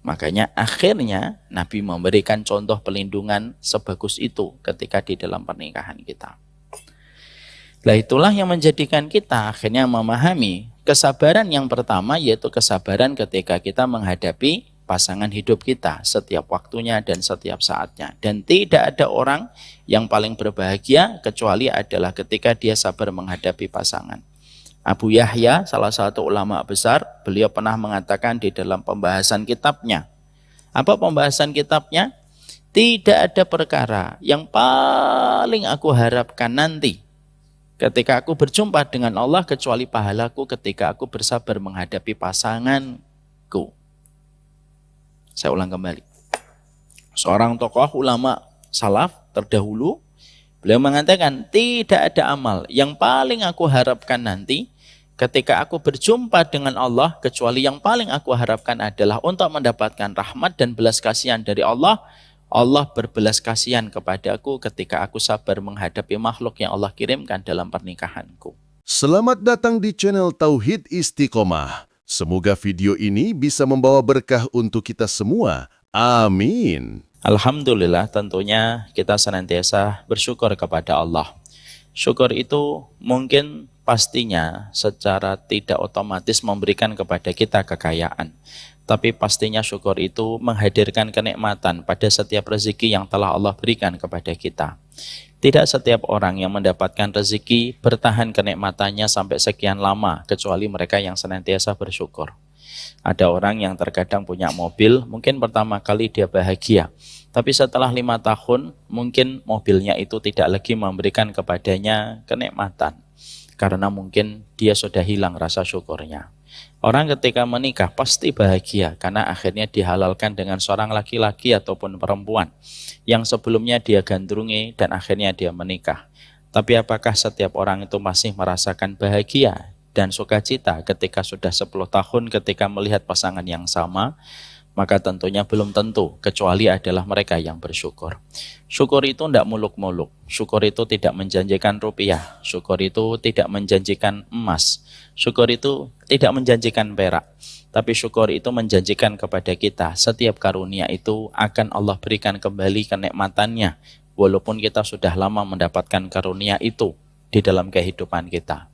Makanya akhirnya Nabi memberikan contoh pelindungan sebagus itu ketika di dalam pernikahan kita. Nah, itulah yang menjadikan kita akhirnya memahami kesabaran yang pertama, yaitu kesabaran ketika kita menghadapi pasangan hidup kita setiap waktunya dan setiap saatnya. Dan tidak ada orang yang paling berbahagia kecuali adalah ketika dia sabar menghadapi pasangan. Abu Yahya, salah satu ulama besar, beliau pernah mengatakan di dalam pembahasan kitabnya. Apa pembahasan kitabnya? Tidak ada perkara yang paling aku harapkan nanti ketika aku berjumpa dengan Allah kecuali pahalaku ketika aku bersabar menghadapi pasanganku. Saya ulang kembali. Seorang tokoh ulama salaf terdahulu, beliau mengatakan tidak ada amal yang paling aku harapkan nanti ketika aku berjumpa dengan Allah kecuali yang paling aku harapkan adalah untuk mendapatkan rahmat dan belas kasihan dari Allah. Allah berbelas kasihan kepadaku ketika aku sabar menghadapi makhluk yang Allah kirimkan dalam pernikahanku. Selamat datang di channel Tauhid Istiqomah. Semoga video ini bisa membawa berkah untuk kita semua. Amin. Alhamdulillah, tentunya kita senantiasa bersyukur kepada Allah. Syukur itu mungkin pastinya secara tidak otomatis memberikan kepada kita kekayaan. Tapi pastinya syukur itu menghadirkan kenikmatan pada setiap rezeki yang telah Allah berikan kepada kita. Tidak setiap orang yang mendapatkan rezeki bertahan kenikmatannya sampai sekian lama, kecuali mereka yang senantiasa bersyukur. Ada orang yang terkadang punya mobil, mungkin pertama kali dia bahagia. Tapi setelah 5 tahun, mungkin mobilnya itu tidak lagi memberikan kepadanya kenikmatan. Karena mungkin dia sudah hilang rasa syukurnya. Orang ketika menikah pasti bahagia karena akhirnya dihalalkan dengan seorang laki-laki ataupun perempuan yang sebelumnya dia gandrungi dan akhirnya dia menikah. Tapi apakah setiap orang itu masih merasakan bahagia dan sukacita ketika sudah 10 tahun ketika melihat pasangan yang sama? Maka tentunya belum tentu, kecuali adalah mereka yang bersyukur. Syukur itu tidak muluk-muluk, syukur itu tidak menjanjikan rupiah, syukur itu tidak menjanjikan emas, syukur itu tidak menjanjikan perak. Tapi syukur itu menjanjikan kepada kita, setiap karunia itu akan Allah berikan kembali kenikmatannya, walaupun kita sudah lama mendapatkan karunia itu di dalam kehidupan kita.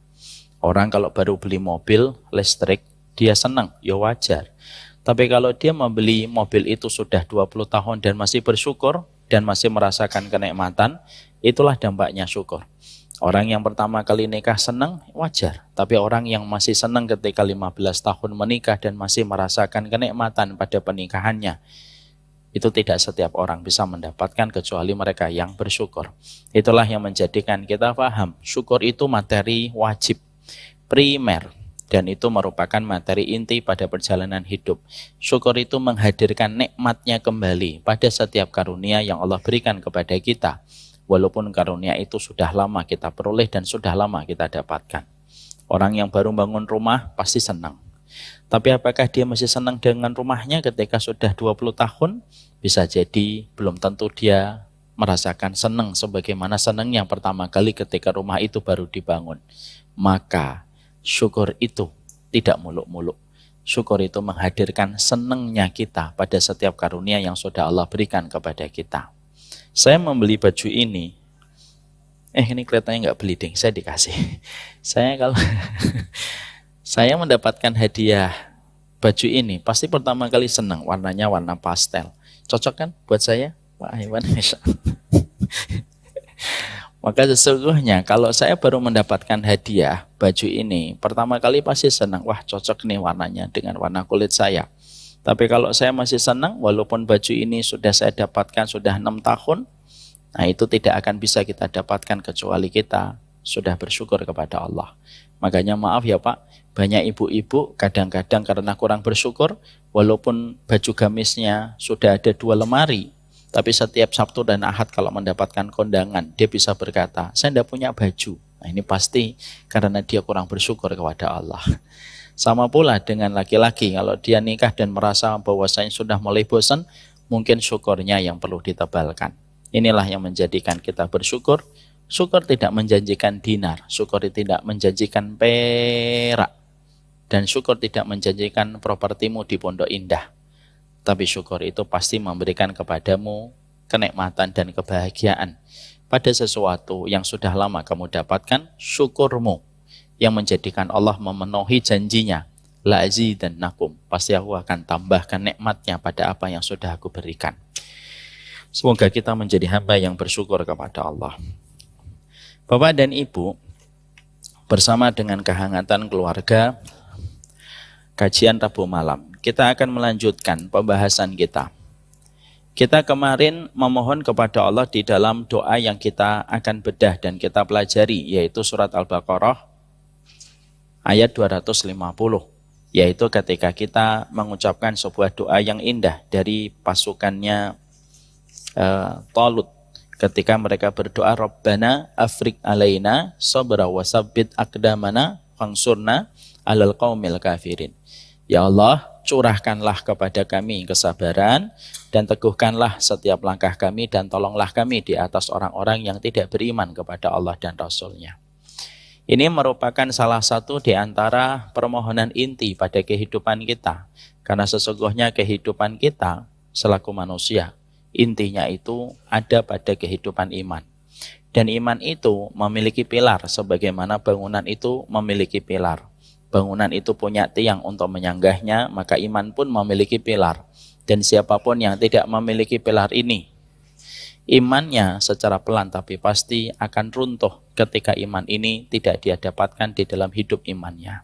Orang kalau baru beli mobil listrik, dia senang, ya wajar. Tapi kalau dia membeli mobil itu sudah 20 tahun dan masih bersyukur dan masih merasakan kenikmatan, itulah dampaknya syukur. Orang yang pertama kali nikah senang, wajar. Tapi orang yang masih senang ketika 15 tahun menikah dan masih merasakan kenikmatan pada pernikahannya, itu tidak setiap orang bisa mendapatkan kecuali mereka yang bersyukur. Itulah yang menjadikan kita paham, syukur itu materi wajib, primer. Dan itu merupakan materi inti pada perjalanan hidup. Syukur itu menghadirkan nikmatnya kembali pada setiap karunia yang Allah berikan kepada kita. Walaupun karunia itu sudah lama kita peroleh dan sudah lama kita dapatkan. Orang yang baru bangun rumah pasti senang. Tapi apakah dia masih senang dengan rumahnya ketika sudah 20 tahun? Bisa jadi belum tentu dia merasakan senang sebagaimana senang yang pertama kali ketika rumah itu baru dibangun. Maka syukur itu tidak muluk-muluk. Syukur itu menghadirkan senangnya kita pada setiap karunia yang sudah Allah berikan kepada kita. Saya membeli baju ini. Ini kelihatannya nggak beli ding, saya dikasih. Saya kalau saya mendapatkan hadiah baju ini, pasti pertama kali senang. Warnanya warna pastel. Cocok kan buat saya, Pak Iwan? Maka sesungguhnya kalau saya baru mendapatkan hadiah baju ini, pertama kali pasti senang, wah cocok nih warnanya dengan warna kulit saya. Tapi kalau saya masih senang, walaupun baju ini sudah saya dapatkan sudah 6 tahun, nah itu tidak akan bisa kita dapatkan kecuali kita sudah bersyukur kepada Allah. Makanya maaf ya Pak, banyak ibu-ibu kadang-kadang karena kurang bersyukur, walaupun baju gamisnya sudah ada 2 lemari, tapi setiap Sabtu dan Ahad kalau mendapatkan kondangan, dia bisa berkata, saya tidak punya baju. Nah ini pasti karena dia kurang bersyukur kepada Allah. Sama pula dengan laki-laki, kalau dia nikah dan merasa bahwasanya sudah mulai bosan, mungkin syukurnya yang perlu ditebalkan. Inilah yang menjadikan kita bersyukur. Syukur tidak menjanjikan dinar, syukur tidak menjanjikan perak, dan syukur tidak menjanjikan propertimu di Pondok Indah. Tapi syukur itu pasti memberikan kepadamu kenikmatan dan kebahagiaan pada sesuatu yang sudah lama kamu dapatkan. Syukurmu yang menjadikan Allah memenuhi janjinya, la azidannakum, pasti aku akan tambahkan nikmatnya pada apa yang sudah aku berikan. Semoga kita menjadi hamba yang bersyukur kepada Allah. Bapak dan Ibu, bersama dengan kehangatan keluarga, kajian Rabu malam, kita akan melanjutkan pembahasan kita. Kita kemarin memohon kepada Allah di dalam doa yang kita akan bedah dan kita pelajari, yaitu surat Al-Baqarah ayat 250, yaitu ketika kita mengucapkan sebuah doa yang indah dari pasukannya Talut, ketika mereka berdoa, Rabbana afrik alaina sabra wa sabbit aqdamana fangsurna alal qaumil kafirin. Ya Allah, curahkanlah kepada kami kesabaran dan teguhkanlah setiap langkah kami dan tolonglah kami di atas orang-orang yang tidak beriman kepada Allah dan Rasul-Nya. Ini merupakan salah satu di antara permohonan inti pada kehidupan kita. Karena sesungguhnya kehidupan kita selaku manusia, intinya itu ada pada kehidupan iman. Dan iman itu memiliki pilar, sebagaimana bangunan itu memiliki pilar. Bangunan itu punya tiang untuk menyanggahnya, maka iman pun memiliki pilar. Dan siapapun yang tidak memiliki pilar ini, imannya secara pelan tapi pasti akan runtuh ketika iman ini tidak dia dapatkan di dalam hidup imannya.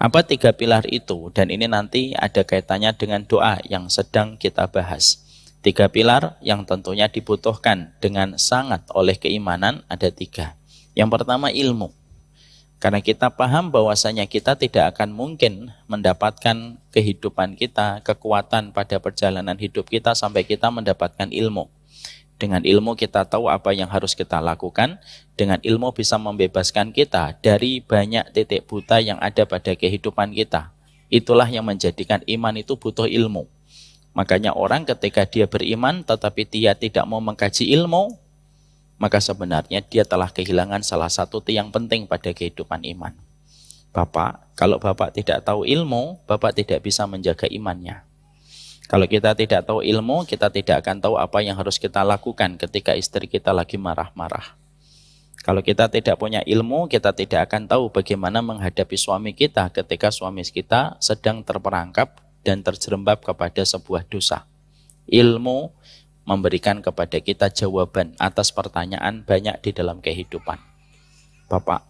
Apa 3 pilar itu? Dan ini nanti ada kaitannya dengan doa yang sedang kita bahas. 3 pilar yang tentunya dibutuhkan dengan sangat oleh keimanan ada 3. Yang pertama ilmu. Karena kita paham bahwasanya kita tidak akan mungkin mendapatkan kehidupan kita, kekuatan pada perjalanan hidup kita sampai kita mendapatkan ilmu. Dengan ilmu kita tahu apa yang harus kita lakukan. Dengan ilmu bisa membebaskan kita dari banyak titik buta yang ada pada kehidupan kita. Itulah yang menjadikan iman itu butuh ilmu. Makanya orang ketika dia beriman tetapi dia tidak mau mengkaji ilmu, maka sebenarnya dia telah kehilangan salah satu tiang penting pada kehidupan iman. Bapak, kalau Bapak tidak tahu ilmu, Bapak tidak bisa menjaga imannya. Kalau kita tidak tahu ilmu, kita tidak akan tahu apa yang harus kita lakukan ketika istri kita lagi marah-marah. Kalau kita tidak punya ilmu, kita tidak akan tahu bagaimana menghadapi suami kita ketika suami kita sedang terperangkap dan terjerembab kepada sebuah dosa. Ilmu memberikan kepada kita jawaban atas pertanyaan banyak di dalam kehidupan. Bapak,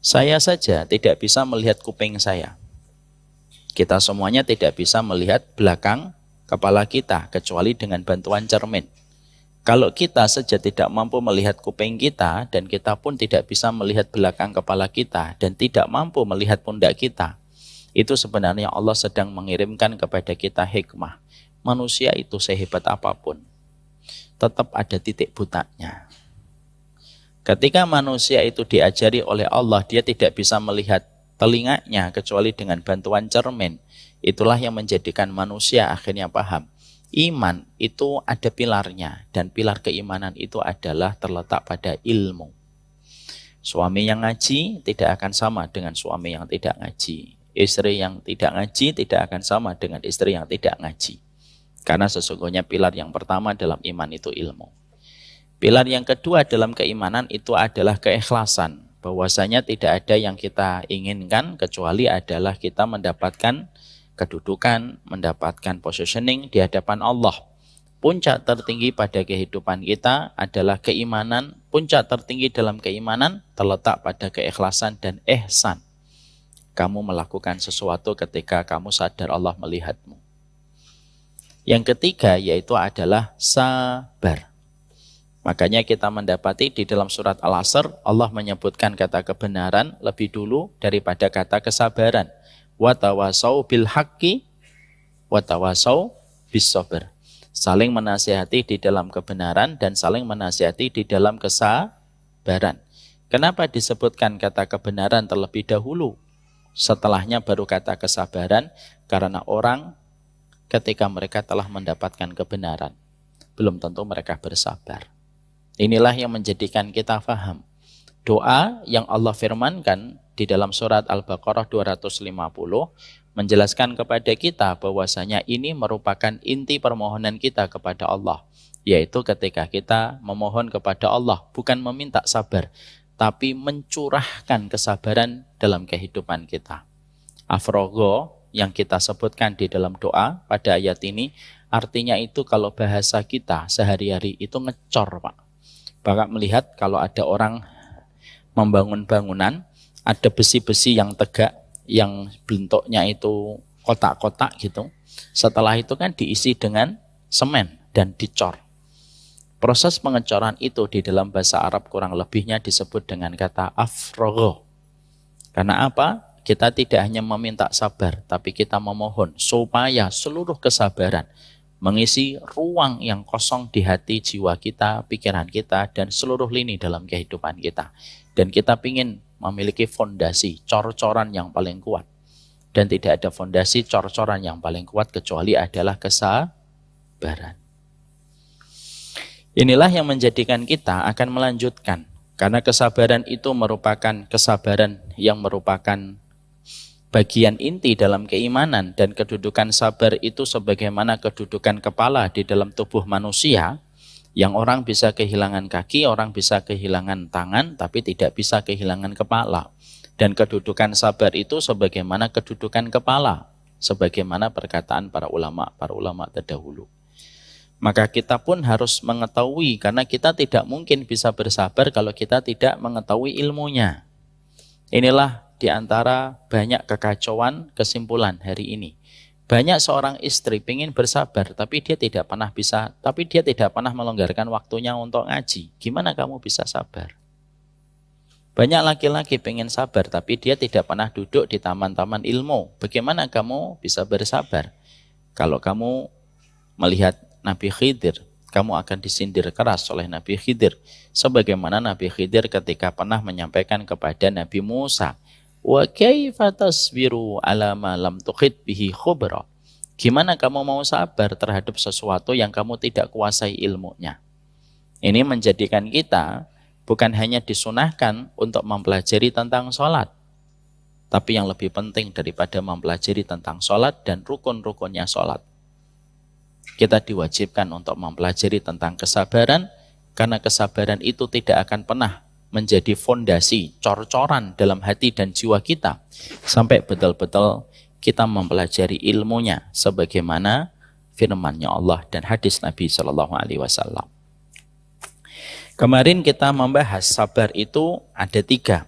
saya saja tidak bisa melihat kuping saya. Kita semuanya tidak bisa melihat belakang kepala kita kecuali dengan bantuan cermin. Kalau kita saja tidak mampu melihat kuping kita dan kita pun tidak bisa melihat belakang kepala kita dan tidak mampu melihat pundak kita, itu sebenarnya Allah sedang mengirimkan kepada kita hikmah. Manusia itu sehebat apapun, tetap ada titik butanya. Ketika manusia itu diajari oleh Allah, dia tidak bisa melihat telinganya kecuali dengan bantuan cermin. Itulah yang menjadikan manusia akhirnya paham. Iman itu ada pilarnya, dan pilar keimanan itu adalah terletak pada ilmu. Suami yang ngaji tidak akan sama dengan suami yang tidak ngaji. Istri yang tidak ngaji tidak akan sama dengan istri yang tidak ngaji. Karena sesungguhnya pilar yang pertama dalam iman itu ilmu. Pilar yang kedua dalam keimanan itu adalah keikhlasan. Bahwasanya tidak ada yang kita inginkan kecuali adalah kita mendapatkan kedudukan, mendapatkan positioning di hadapan Allah. Puncak tertinggi pada kehidupan kita adalah keimanan. Puncak tertinggi dalam keimanan terletak pada keikhlasan dan ihsan. Kamu melakukan sesuatu ketika kamu sadar Allah melihatmu. Yang ketiga yaitu adalah sabar. Makanya kita mendapati di dalam surat Al-Asr Allah menyebutkan kata kebenaran lebih dulu daripada kata kesabaran. Wa tawasau bil haqqi wa tawasau bis sabr. Saling menasihati di dalam kebenaran dan saling menasihati di dalam kesabaran. Kenapa disebutkan kata kebenaran terlebih dahulu? Setelahnya baru kata kesabaran, karena orang ketika mereka telah mendapatkan kebenaran, belum tentu mereka bersabar. Inilah yang menjadikan kita faham. Doa yang Allah firmankan di dalam surat Al-Baqarah 250, menjelaskan kepada kita bahwasanya ini merupakan inti permohonan kita kepada Allah, yaitu ketika kita memohon kepada Allah bukan meminta sabar, tapi mencurahkan kesabaran dalam kehidupan kita. Afrogo yang kita sebutkan di dalam doa pada ayat ini, artinya itu kalau bahasa kita sehari-hari itu ngecor, Pak. Bapak melihat kalau ada orang membangun bangunan, ada besi-besi yang tegak, yang bentuknya itu kotak-kotak gitu. Setelah itu kan diisi dengan semen dan dicor. Proses pengecoran itu di dalam bahasa Arab kurang lebihnya disebut dengan kata afrogo. Karena apa? Kita tidak hanya meminta sabar, tapi kita memohon supaya seluruh kesabaran mengisi ruang yang kosong di hati jiwa kita, pikiran kita, dan seluruh lini dalam kehidupan kita. Dan kita ingin memiliki fondasi, cor-coran yang paling kuat. Dan tidak ada fondasi cor-coran yang paling kuat kecuali adalah kesabaran. Inilah yang menjadikan kita akan melanjutkan. Karena kesabaran itu merupakan kesabaran yang merupakan bagian inti dalam keimanan, dan kedudukan sabar itu sebagaimana kedudukan kepala di dalam tubuh manusia, yang orang bisa kehilangan kaki, orang bisa kehilangan tangan, tapi tidak bisa kehilangan kepala. Dan kedudukan sabar itu sebagaimana kedudukan kepala, sebagaimana perkataan para ulama terdahulu. Maka kita pun harus mengetahui, karena kita tidak mungkin bisa bersabar kalau kita tidak mengetahui ilmunya. Inilah di antara banyak kekacauan kesimpulan hari ini. Banyak seorang istri ingin bersabar, tapi dia tidak pernah melonggarkan waktunya untuk ngaji. Gimana kamu bisa sabar? Banyak laki-laki ingin sabar, tapi dia tidak pernah duduk di taman-taman ilmu. Bagaimana kamu bisa bersabar? Kalau kamu melihat Nabi Khidir, kamu akan disindir keras oleh Nabi Khidir. Sebagaimana Nabi Khidir ketika pernah menyampaikan kepada Nabi Musa, wa kaifa tasbiru ala ma lam tuhit bihi khubra. Gimana kamu mau sabar terhadap sesuatu yang kamu tidak kuasai ilmunya? Ini menjadikan kita bukan hanya disunahkan untuk mempelajari tentang sholat, tapi yang lebih penting daripada mempelajari tentang sholat dan rukun-rukunnya sholat, kita diwajibkan untuk mempelajari tentang kesabaran, karena kesabaran itu tidak akan pernah menjadi fondasi, cor-coran dalam hati dan jiwa kita sampai betul-betul kita mempelajari ilmunya sebagaimana firman-Nya Allah dan hadis Nabi Shallallahu Alaihi Wasallam. Kemarin kita membahas sabar itu ada 3.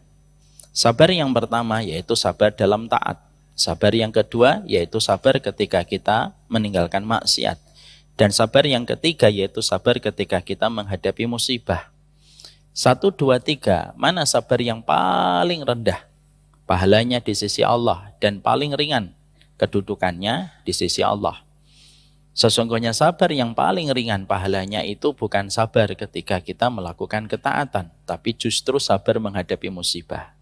Sabar yang pertama yaitu sabar dalam taat. Sabar yang kedua yaitu sabar ketika kita meninggalkan maksiat. Dan sabar yang ketiga yaitu sabar ketika kita menghadapi musibah. 1, 2, 3, mana sabar yang paling rendah pahalanya di sisi Allah dan paling ringan kedudukannya di sisi Allah? Sesungguhnya sabar yang paling ringan pahalanya itu bukan sabar ketika kita melakukan ketaatan, tapi justru sabar menghadapi musibah.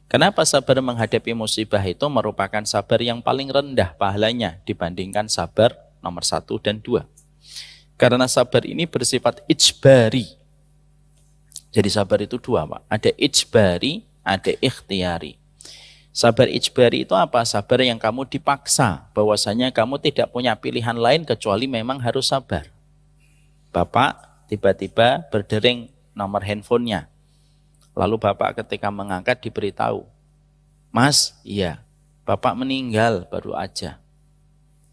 Kenapa sabar menghadapi musibah itu merupakan sabar yang paling rendah pahalanya dibandingkan sabar nomor 1 dan 2? Karena sabar ini bersifat ijbari. Jadi sabar itu 2, Pak. Ada ijbari, ada ikhtiari. Sabar ijbari itu apa? Sabar yang kamu dipaksa, bahwasanya kamu tidak punya pilihan lain kecuali memang harus sabar. Bapak tiba-tiba berdering nomor handphonenya. Lalu bapak ketika mengangkat diberitahu, Mas, iya, bapak meninggal baru aja.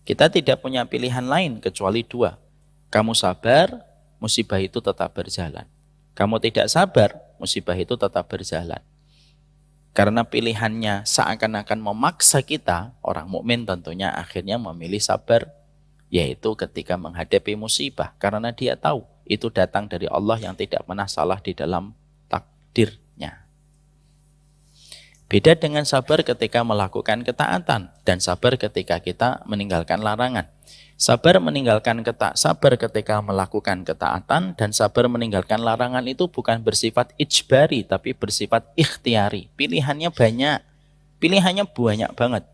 Kita tidak punya pilihan lain kecuali 2. Kamu sabar, musibah itu tetap berjalan. Kamu tidak sabar, musibah itu tetap berjalan. Karena pilihannya seakan-akan memaksa kita, orang mukmin tentunya akhirnya memilih sabar, yaitu ketika menghadapi musibah. Karena dia tahu itu datang dari Allah yang tidak pernah salah di dalam takdirnya. Beda dengan sabar ketika melakukan ketaatan dan sabar ketika kita meninggalkan larangan. Sabar ketika melakukan ketaatan dan sabar meninggalkan larangan itu bukan bersifat ijbari tapi bersifat ikhtiari. Pilihannya banyak banget.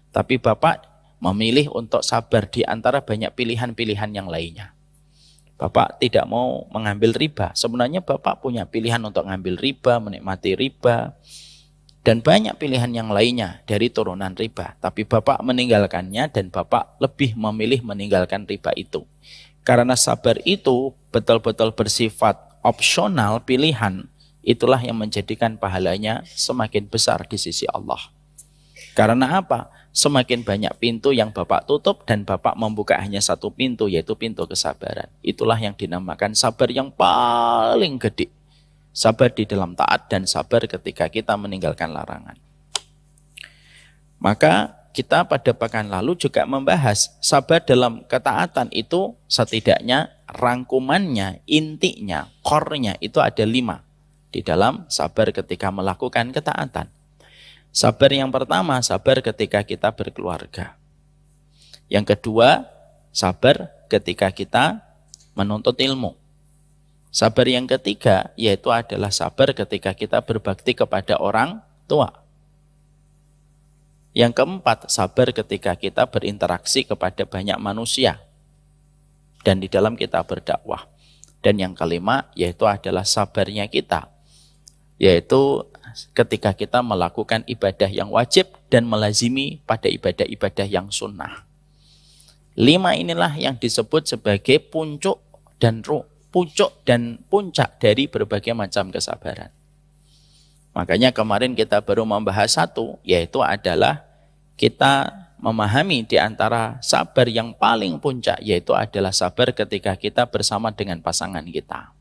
Tapi Bapak memilih untuk sabar di antara banyak pilihan-pilihan yang lainnya. Bapak tidak mau mengambil riba. Sebenarnya Bapak punya pilihan untuk mengambil riba, menikmati riba. dan banyak pilihan yang lainnya dari turunan riba. Tapi Bapak meninggalkannya dan Bapak lebih memilih meninggalkan riba itu. Karena sabar itu betul-betul bersifat opsional, pilihan. Itulah yang menjadikan pahalanya semakin besar di sisi Allah. Karena apa? Semakin banyak pintu yang Bapak tutup dan Bapak membuka hanya satu pintu, yaitu pintu kesabaran. Itulah yang dinamakan sabar yang paling gede. Sabar di dalam taat dan sabar ketika kita meninggalkan larangan. Maka kita pada pekan lalu juga membahas sabar dalam ketaatan itu setidaknya rangkumannya, intinya, core-nya itu ada 5 di dalam sabar ketika melakukan ketaatan. Sabar yang pertama, sabar ketika kita berkeluarga. Yang kedua, sabar ketika kita menuntut ilmu. Sabar yang ketiga, yaitu adalah sabar ketika kita berbakti kepada orang tua. Yang keempat, sabar ketika kita berinteraksi kepada banyak manusia. Dan di dalam kita berdakwah. Dan yang kelima, yaitu adalah sabarnya kita. Yaitu ketika kita melakukan ibadah yang wajib dan melazimi pada ibadah-ibadah yang sunnah. 5 inilah yang disebut sebagai puncak dan puncak dari berbagai macam kesabaran. Makanya kemarin kita baru membahas 1, yaitu adalah kita memahami di antara sabar yang paling puncak, yaitu adalah sabar ketika kita bersama dengan pasangan kita.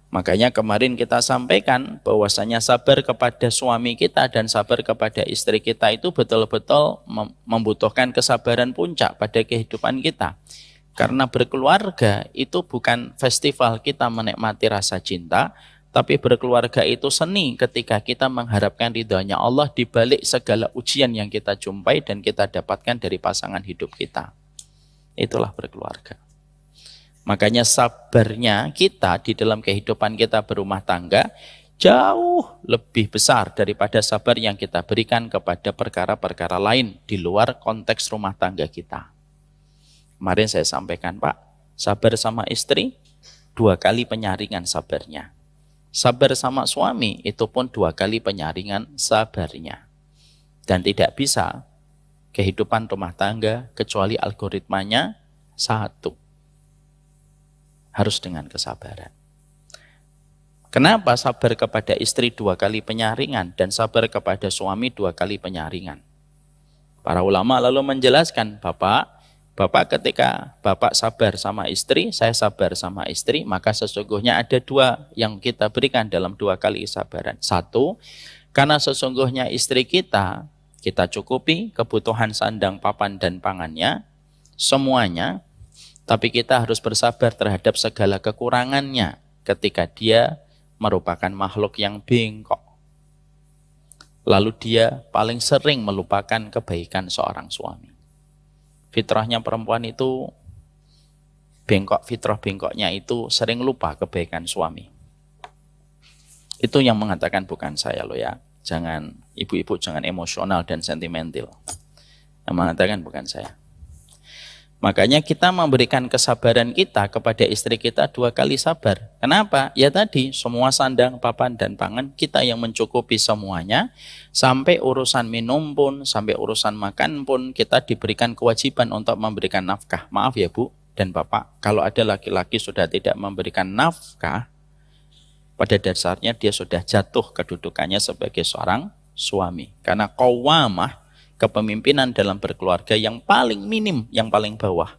Makanya kemarin kita sampaikan bahwasanya sabar kepada suami kita dan sabar kepada istri kita itu betul-betul membutuhkan kesabaran puncak pada kehidupan kita. Karena berkeluarga itu bukan festival kita menikmati rasa cinta, tapi berkeluarga itu seni ketika kita mengharapkan ridhonya Allah di balik segala ujian yang kita jumpai dan kita dapatkan dari pasangan hidup kita. Itulah berkeluarga. Makanya sabarnya kita di dalam kehidupan kita berumah tangga jauh lebih besar daripada sabar yang kita berikan kepada perkara-perkara lain di luar konteks rumah tangga kita. Kemarin saya sampaikan, Pak, sabar sama istri 2 kali penyaringan sabarnya. Sabar sama suami itu pun 2 kali penyaringan sabarnya. Dan tidak bisa kehidupan rumah tangga kecuali algoritmanya 1. Harus dengan kesabaran. Kenapa sabar kepada istri 2 kali penyaringan dan sabar kepada suami 2 kali penyaringan? Para ulama lalu menjelaskan, Bapak ketika Bapak sabar sama istri, saya sabar sama istri, maka sesungguhnya ada 2 yang kita berikan dalam 2 kali kesabaran. 1, karena sesungguhnya istri kita cukupi kebutuhan sandang, papan, dan pangannya, semuanya, tapi kita harus bersabar terhadap segala kekurangannya ketika dia merupakan makhluk yang bengkok. Lalu dia paling sering melupakan kebaikan seorang suami. Fitrahnya perempuan itu bengkok, fitrah bengkoknya itu sering lupa kebaikan suami. Itu yang mengatakan bukan saya loh ya. Jangan, ibu-ibu jangan emosional dan sentimental. Yang mengatakan bukan saya. Makanya kita memberikan kesabaran kita kepada istri kita 2 kali sabar. Kenapa? Ya tadi, semua sandang, papan, dan pangan kita yang mencukupi semuanya. Sampai urusan minum pun, sampai urusan makan pun kita diberikan kewajiban untuk memberikan nafkah. Maaf ya Bu dan Bapak, kalau ada laki-laki sudah tidak memberikan nafkah, pada dasarnya dia sudah jatuh kedudukannya sebagai seorang suami. Karena qawwamah, kepemimpinan dalam berkeluarga yang paling minim, yang paling bawah.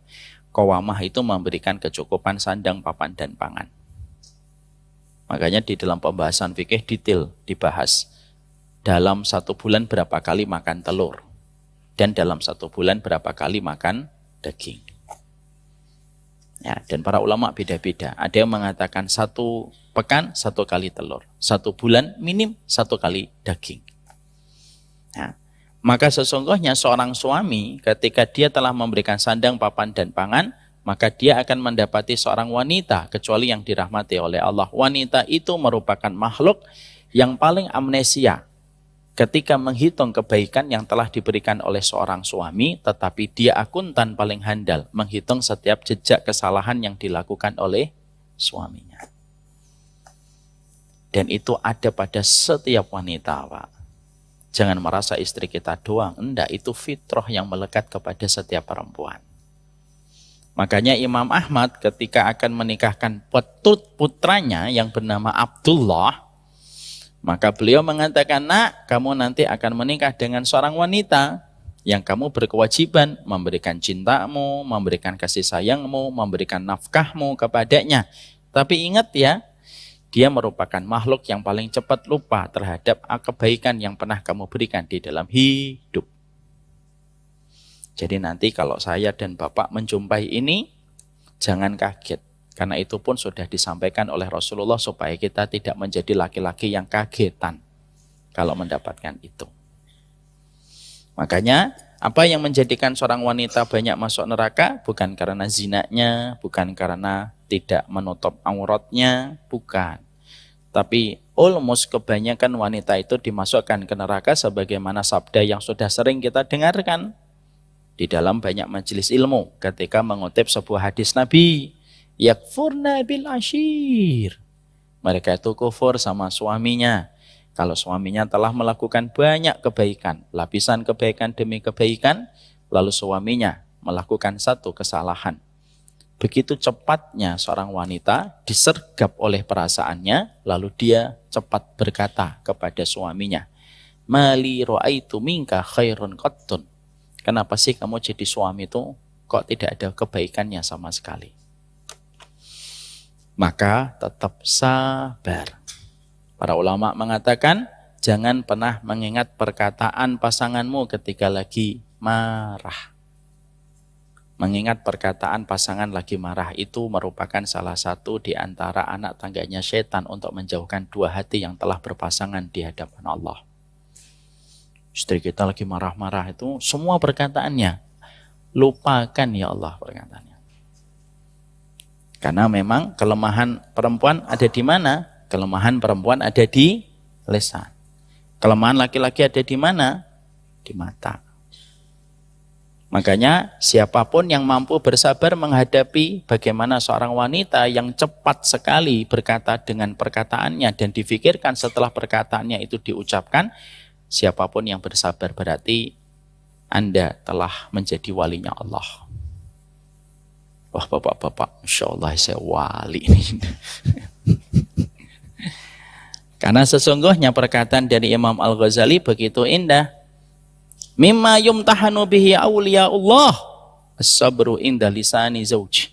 Qawwamah itu memberikan kecukupan sandang, papan, dan pangan. Makanya di dalam pembahasan fikih detail dibahas. Dalam 1 bulan berapa kali makan telur. Dan dalam 1 bulan berapa kali makan daging. Ya, dan para ulama beda-beda. Ada yang mengatakan 1 pekan 1 kali telur. 1 bulan minim 1 kali daging. Ya. Maka sesungguhnya seorang suami ketika dia telah memberikan sandang, papan, dan pangan, maka dia akan mendapati seorang wanita, kecuali yang dirahmati oleh Allah. Wanita itu merupakan makhluk yang paling amnesia ketika menghitung kebaikan yang telah diberikan oleh seorang suami, tetapi dia akuntan paling handal menghitung setiap jejak kesalahan yang dilakukan oleh suaminya. Dan itu ada pada setiap wanita, Pak. Jangan merasa istri kita doang. Enggak, itu fitrah yang melekat kepada setiap perempuan. Makanya Imam Ahmad ketika akan menikahkan putranya yang bernama Abdullah, maka beliau mengatakan, nak, kamu nanti akan menikah dengan seorang wanita yang kamu berkewajiban memberikan cintamu, memberikan kasih sayangmu, memberikan nafkahmu kepadanya. Tapi ingat ya, dia merupakan makhluk yang paling cepat lupa terhadap kebaikan yang pernah kamu berikan di dalam hidup. Jadi nanti kalau saya dan Bapak menjumpai ini, jangan kaget. Karena itu pun sudah disampaikan oleh Rasulullah supaya kita tidak menjadi laki-laki yang kagetan kalau mendapatkan itu. Makanya apa yang menjadikan seorang wanita banyak masuk neraka bukan karena zinanya, bukan karena tidak menutup auratnya, bukan. Tapi almost kebanyakan wanita itu dimasukkan ke neraka sebagaimana sabda yang sudah sering kita dengarkan di dalam banyak majelis ilmu ketika mengutip sebuah hadis Nabi. Yakfurna bil ashir. Mereka itu kufur sama suaminya. Kalau suaminya telah melakukan banyak kebaikan, lapisan kebaikan demi kebaikan, lalu suaminya melakukan satu kesalahan. Begitu cepatnya seorang wanita disergap oleh perasaannya, lalu dia cepat berkata kepada suaminya, Mali ra'aitu minka khairun qattun. Kenapa sih kamu jadi suami itu kok tidak ada kebaikannya sama sekali? Maka tetap sabar. Para ulama mengatakan, jangan pernah mengingat perkataan pasanganmu ketika lagi marah. Mengingat perkataan pasangan lagi marah itu merupakan salah satu di antara anak tangganya setan untuk menjauhkan dua hati yang telah berpasangan di hadapan Allah. Istri kita lagi marah-marah itu semua perkataannya, lupakan ya Allah perkataannya. Karena memang kelemahan perempuan ada di mana? Kelemahan perempuan ada di lisan. Kelemahan laki-laki ada di mana? Di mata. Makanya siapapun yang mampu bersabar menghadapi bagaimana seorang wanita yang cepat sekali berkata dengan perkataannya dan difikirkan setelah perkataannya itu diucapkan, siapapun yang bersabar berarti Anda telah menjadi walinya Allah. Wah bapak-bapak, Masya Allah saya wali ini. Karena sesungguhnya perkataan dari Imam Al-Ghazali begitu indah. Mimma yumtahanu bihi awliyaullah as-sabru inda lisani zawj.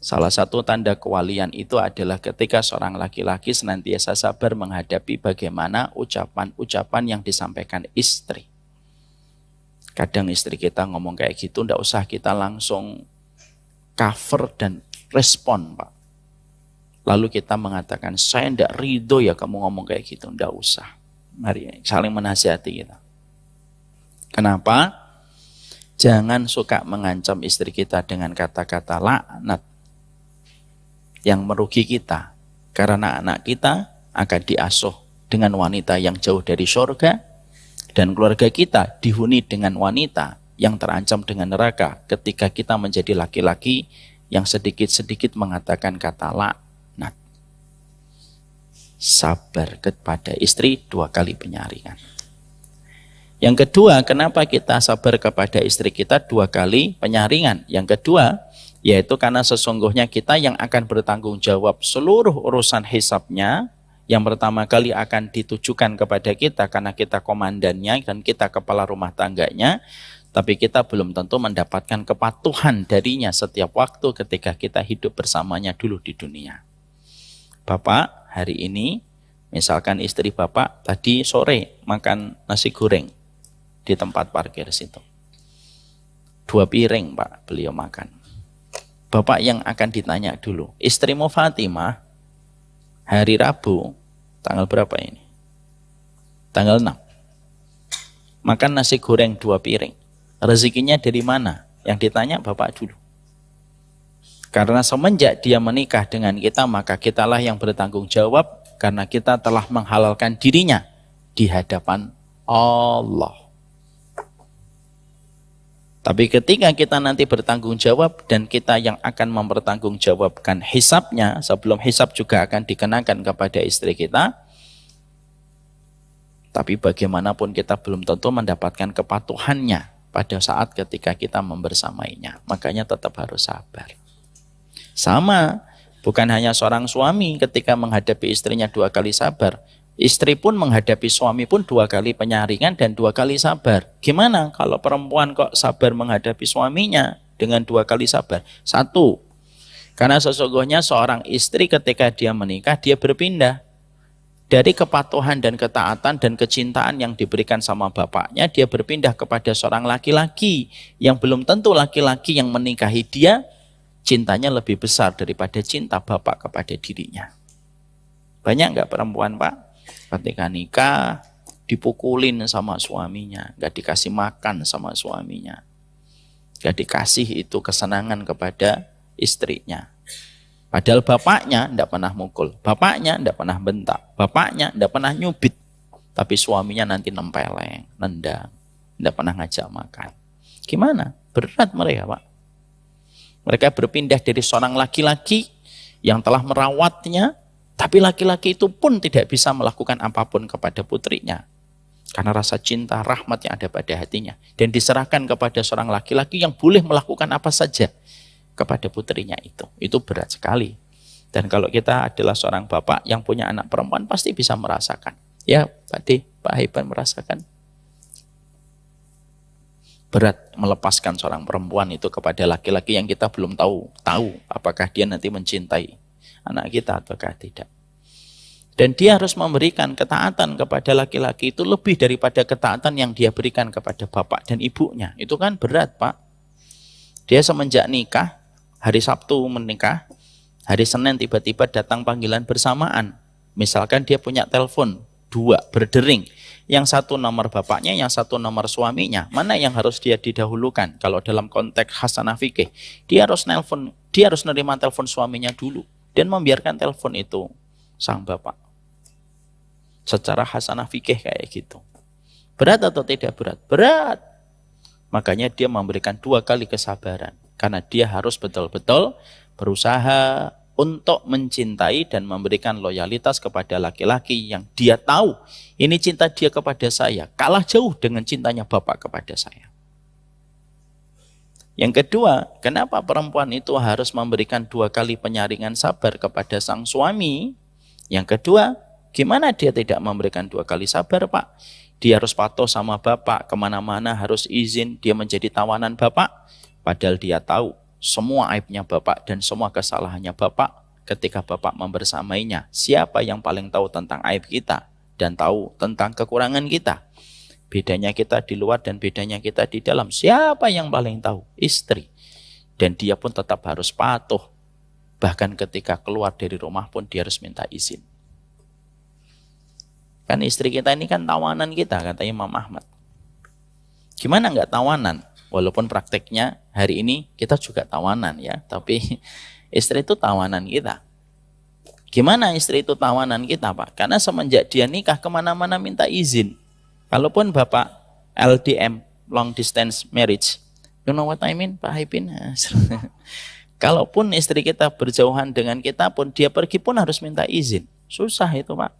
Salah satu tanda kewalian itu adalah ketika seorang laki-laki senantiasa sabar menghadapi bagaimana ucapan-ucapan yang disampaikan istri. Kadang istri kita ngomong kayak gitu, ndak usah kita langsung cover dan respon, Pak. Lalu kita mengatakan, saya ndak ridho ya kamu ngomong kayak gitu, ndak usah. Mari saling menasihati kita. Kenapa? Jangan suka mengancam istri kita dengan kata-kata laknat yang merugi kita. Karena anak kita akan diasuh dengan wanita yang jauh dari surga, dan keluarga kita dihuni dengan wanita yang terancam dengan neraka ketika kita menjadi laki-laki yang sedikit-sedikit mengatakan kata laknat. Sabar kepada istri 2 kali penyaringan. Yang kedua, kenapa kita sabar kepada istri kita 2 kali penyaringan? Yang kedua, yaitu karena sesungguhnya kita yang akan bertanggung jawab seluruh urusan hisabnya. Yang pertama kali akan ditujukan kepada kita karena kita komandannya dan kita kepala rumah tangganya. Tapi kita belum tentu mendapatkan kepatuhan darinya setiap waktu ketika kita hidup bersamanya dulu di dunia. Bapak, hari ini, misalkan istri Bapak tadi sore makan nasi goreng di tempat parkir situ. 2 piring, Pak, beliau makan. Bapak yang akan ditanya dulu, istrimu Fatimah, hari Rabu, tanggal berapa ini? Tanggal 6. Makan nasi goreng 2 piring. Rezekinya dari mana? Yang ditanya Bapak dulu. Karena semenjak dia menikah dengan kita, maka kitalah yang bertanggung jawab karena kita telah menghalalkan dirinya di hadapan Allah. Tapi ketika kita nanti bertanggung jawab dan kita yang akan mempertanggungjawabkan hisabnya, sebelum hisab juga akan dikenakan kepada istri kita. Tapi bagaimanapun kita belum tentu mendapatkan kepatuhannya pada saat ketika kita membersamainya. Makanya tetap harus sabar. Sama, bukan hanya seorang suami ketika menghadapi istrinya 2 kali sabar. Istri pun menghadapi suami pun 2 kali penyaringan dan 2 kali sabar. Gimana kalau perempuan kok sabar menghadapi suaminya dengan 2 kali sabar? 1, karena sesungguhnya seorang istri ketika dia menikah, dia berpindah. Dari kepatuhan dan ketaatan dan kecintaan yang diberikan sama bapaknya, dia berpindah kepada seorang laki-laki yang belum tentu laki-laki yang menikahi dia, cintanya lebih besar daripada cinta bapak kepada dirinya. Banyak nggak perempuan, Pak? Ketika nikah, dipukulin sama suaminya, nggak dikasih makan sama suaminya, nggak dikasih itu kesenangan kepada istrinya. Padahal bapaknya nggak pernah mukul, bapaknya nggak pernah bentak, bapaknya nggak pernah nyubit, tapi suaminya nanti nempeleng, nendang, nggak pernah ngajak makan. Gimana? Berat mereka, Pak. Mereka berpindah dari seorang laki-laki yang telah merawatnya, tapi laki-laki itu pun tidak bisa melakukan apapun kepada putrinya. Karena rasa cinta, rahmat yang ada pada hatinya. Dan diserahkan kepada seorang laki-laki yang boleh melakukan apa saja kepada putrinya itu. Itu berat sekali. Dan kalau kita adalah seorang bapak yang punya anak perempuan, pasti bisa merasakan. Ya, Pak D, Pak Haiban merasakan. Berat melepaskan seorang perempuan itu kepada laki-laki yang kita belum tahu apakah dia nanti mencintai anak kita ataukah tidak. Dan dia harus memberikan ketaatan kepada laki-laki itu lebih daripada ketaatan yang dia berikan kepada bapak dan ibunya. Itu kan berat, Pak. Dia semenjak nikah, hari Sabtu menikah, hari Senin tiba-tiba datang panggilan bersamaan. Misalkan dia punya telepon 2 berdering. Yang satu nomor bapaknya, yang satu nomor suaminya. Mana yang harus dia didahulukan? Kalau dalam konteks hasanah fikih, dia harus nerima telepon suaminya dulu dan membiarkan telepon itu sang bapak. Secara hasanah fikih kayak gitu. Berat atau tidak berat? Berat. Makanya dia memberikan 2 kali kesabaran. Karena dia harus betul-betul berusaha untuk mencintai dan memberikan loyalitas kepada laki-laki yang dia tahu ini cinta dia kepada saya kalah jauh dengan cintanya bapak kepada saya. Yang kedua, kenapa perempuan itu harus memberikan 2 kali penyaringan sabar kepada sang suami? Yang kedua, gimana dia tidak memberikan 2 kali sabar, Pak? Dia harus patuh sama bapak, kemana-mana harus izin, dia menjadi tawanan bapak. Padahal dia tahu semua aibnya bapak dan semua kesalahannya bapak ketika bapak membersamainya. Siapa yang paling tahu tentang aib kita dan tahu tentang kekurangan kita? Bedanya kita di luar dan bedanya kita di dalam. Siapa yang paling tahu? Istri. Dan dia pun tetap harus patuh. Bahkan ketika keluar dari rumah pun dia harus minta izin. Kan istri kita ini kan tawanan kita, kata Imam Ahmad. Gimana nggak tawanan? Walaupun prakteknya hari ini kita juga tawanan ya, tapi istri itu tawanan kita. Gimana istri itu tawanan kita, Pak? Karena semenjak dia nikah kemana-mana minta izin. Kalaupun Bapak LDM, long distance marriage, you know what I mean, Pak Haipin? Kalaupun istri kita berjauhan dengan kita pun, dia pergi pun harus minta izin. Susah itu, Pak.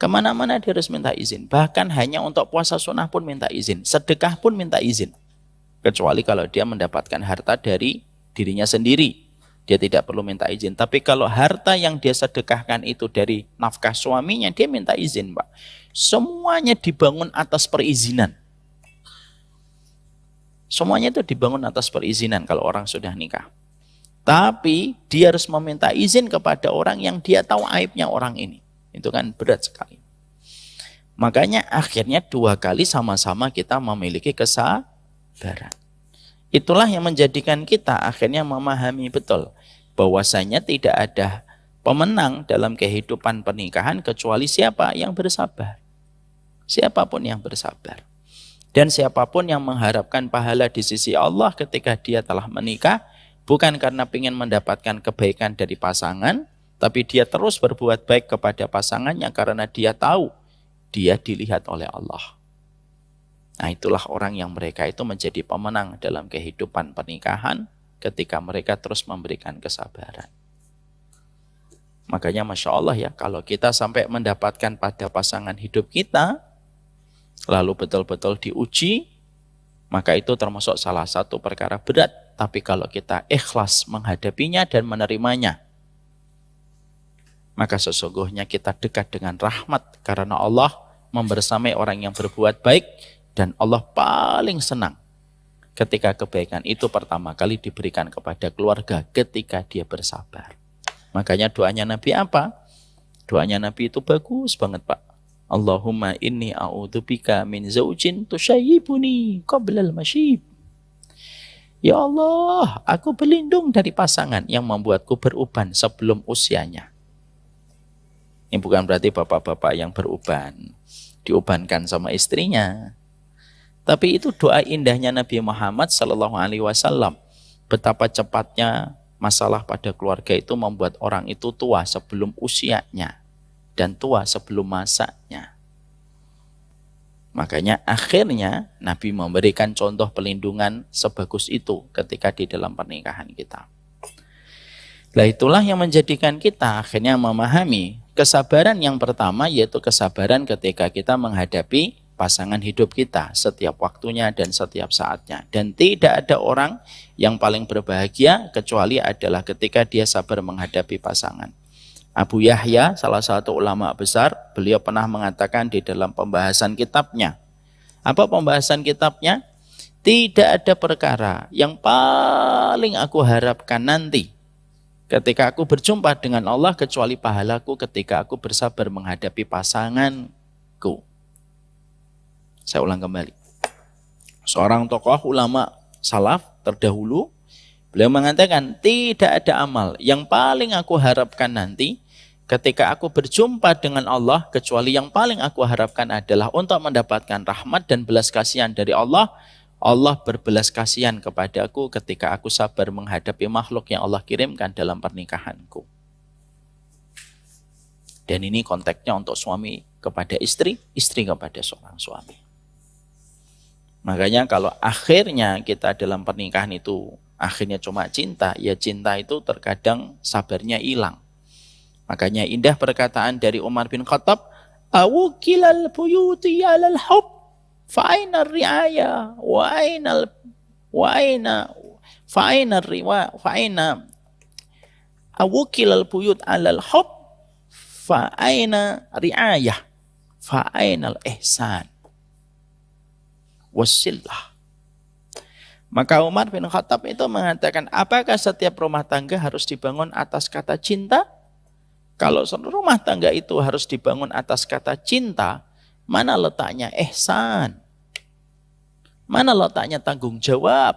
Kemana-mana dia harus minta izin. Bahkan hanya untuk puasa sunnah pun minta izin. Sedekah pun minta izin. Kecuali kalau dia mendapatkan harta dari dirinya sendiri. Dia tidak perlu minta izin. Tapi kalau harta yang dia sedekahkan itu dari nafkah suaminya, dia minta izin, Pak. Semuanya dibangun atas perizinan. Semuanya itu dibangun atas perizinan kalau orang sudah nikah. Tapi dia harus meminta izin kepada orang yang dia tahu aibnya orang ini. Itu kan berat sekali. Makanya akhirnya 2 kali sama-sama kita memiliki kesabaran. Itulah yang menjadikan kita akhirnya memahami betul bahwasanya tidak ada pemenang dalam kehidupan pernikahan kecuali siapa yang bersabar. Siapapun yang bersabar. Dan siapapun yang mengharapkan pahala di sisi Allah ketika dia telah menikah, bukan karena ingin mendapatkan kebaikan dari pasangan, tapi dia terus berbuat baik kepada pasangannya karena dia tahu dia dilihat oleh Allah. Nah, itulah orang yang mereka itu menjadi pemenang dalam kehidupan pernikahan ketika mereka terus memberikan kesabaran. Makanya Masya Allah ya, kalau kita sampai mendapatkan pada pasangan hidup kita, lalu betul-betul diuji, maka itu termasuk salah satu perkara berat. Tapi kalau kita ikhlas menghadapinya dan menerimanya, maka sesungguhnya kita dekat dengan rahmat. Karena Allah membersamai orang yang berbuat baik, dan Allah paling senang ketika kebaikan itu pertama kali diberikan kepada keluarga ketika dia bersabar. Makanya doanya Nabi apa? Doanya Nabi itu bagus banget, Pak. Allahumma inni a'udzubika min zaujin tusyayibuni qablal masyib. Ya Allah, aku berlindung dari pasangan yang membuatku beruban sebelum usianya. Ini bukan berarti bapak-bapak yang beruban diubankan sama istrinya. Tapi itu doa indahnya Nabi Muhammad SAW. Betapa cepatnya masalah pada keluarga itu membuat orang itu tua sebelum usianya dan tua sebelum masanya. Makanya akhirnya Nabi memberikan contoh pelindungan sebagus itu ketika di dalam pernikahan kita. Nah, itulah yang menjadikan kita akhirnya memahami kesabaran yang pertama, yaitu kesabaran ketika kita menghadapi pasangan hidup kita setiap waktunya dan setiap saatnya. Dan tidak ada orang yang paling berbahagia kecuali adalah ketika dia sabar menghadapi pasangan. Abu Yahya, salah satu ulama besar, beliau pernah mengatakan di dalam pembahasan kitabnya. Apa pembahasan kitabnya? Tidak ada perkara yang paling aku harapkan nanti ketika aku berjumpa dengan Allah kecuali pahalaku ketika aku bersabar menghadapi pasanganku. Saya ulang kembali. Seorang tokoh ulama salaf terdahulu, beliau mengatakan tidak ada amal yang paling aku harapkan nanti ketika aku berjumpa dengan Allah kecuali yang paling aku harapkan adalah untuk mendapatkan rahmat dan belas kasihan dari Allah. Allah berbelas kasihan kepadaku ketika aku sabar menghadapi makhluk yang Allah kirimkan dalam pernikahanku. Dan ini konteksnya untuk suami kepada istri, istri kepada seorang suami. Makanya kalau akhirnya kita dalam pernikahan itu akhirnya cuma cinta, ya cinta itu terkadang sabarnya hilang. Makanya indah perkataan dari Umar bin Khattab, awukilal buyuti alal hub, fa'ainar ri'aya, awukilal buyut alal hub, fa'aina ri'ayah, fa'ainal ihsan. Wasillah. Maka Umar bin Khattab itu mengatakan, apakah setiap rumah tangga harus dibangun atas kata cinta? Kalau rumah tangga itu harus dibangun atas kata cinta, mana letaknya ihsan? Mana letaknya tanggung jawab?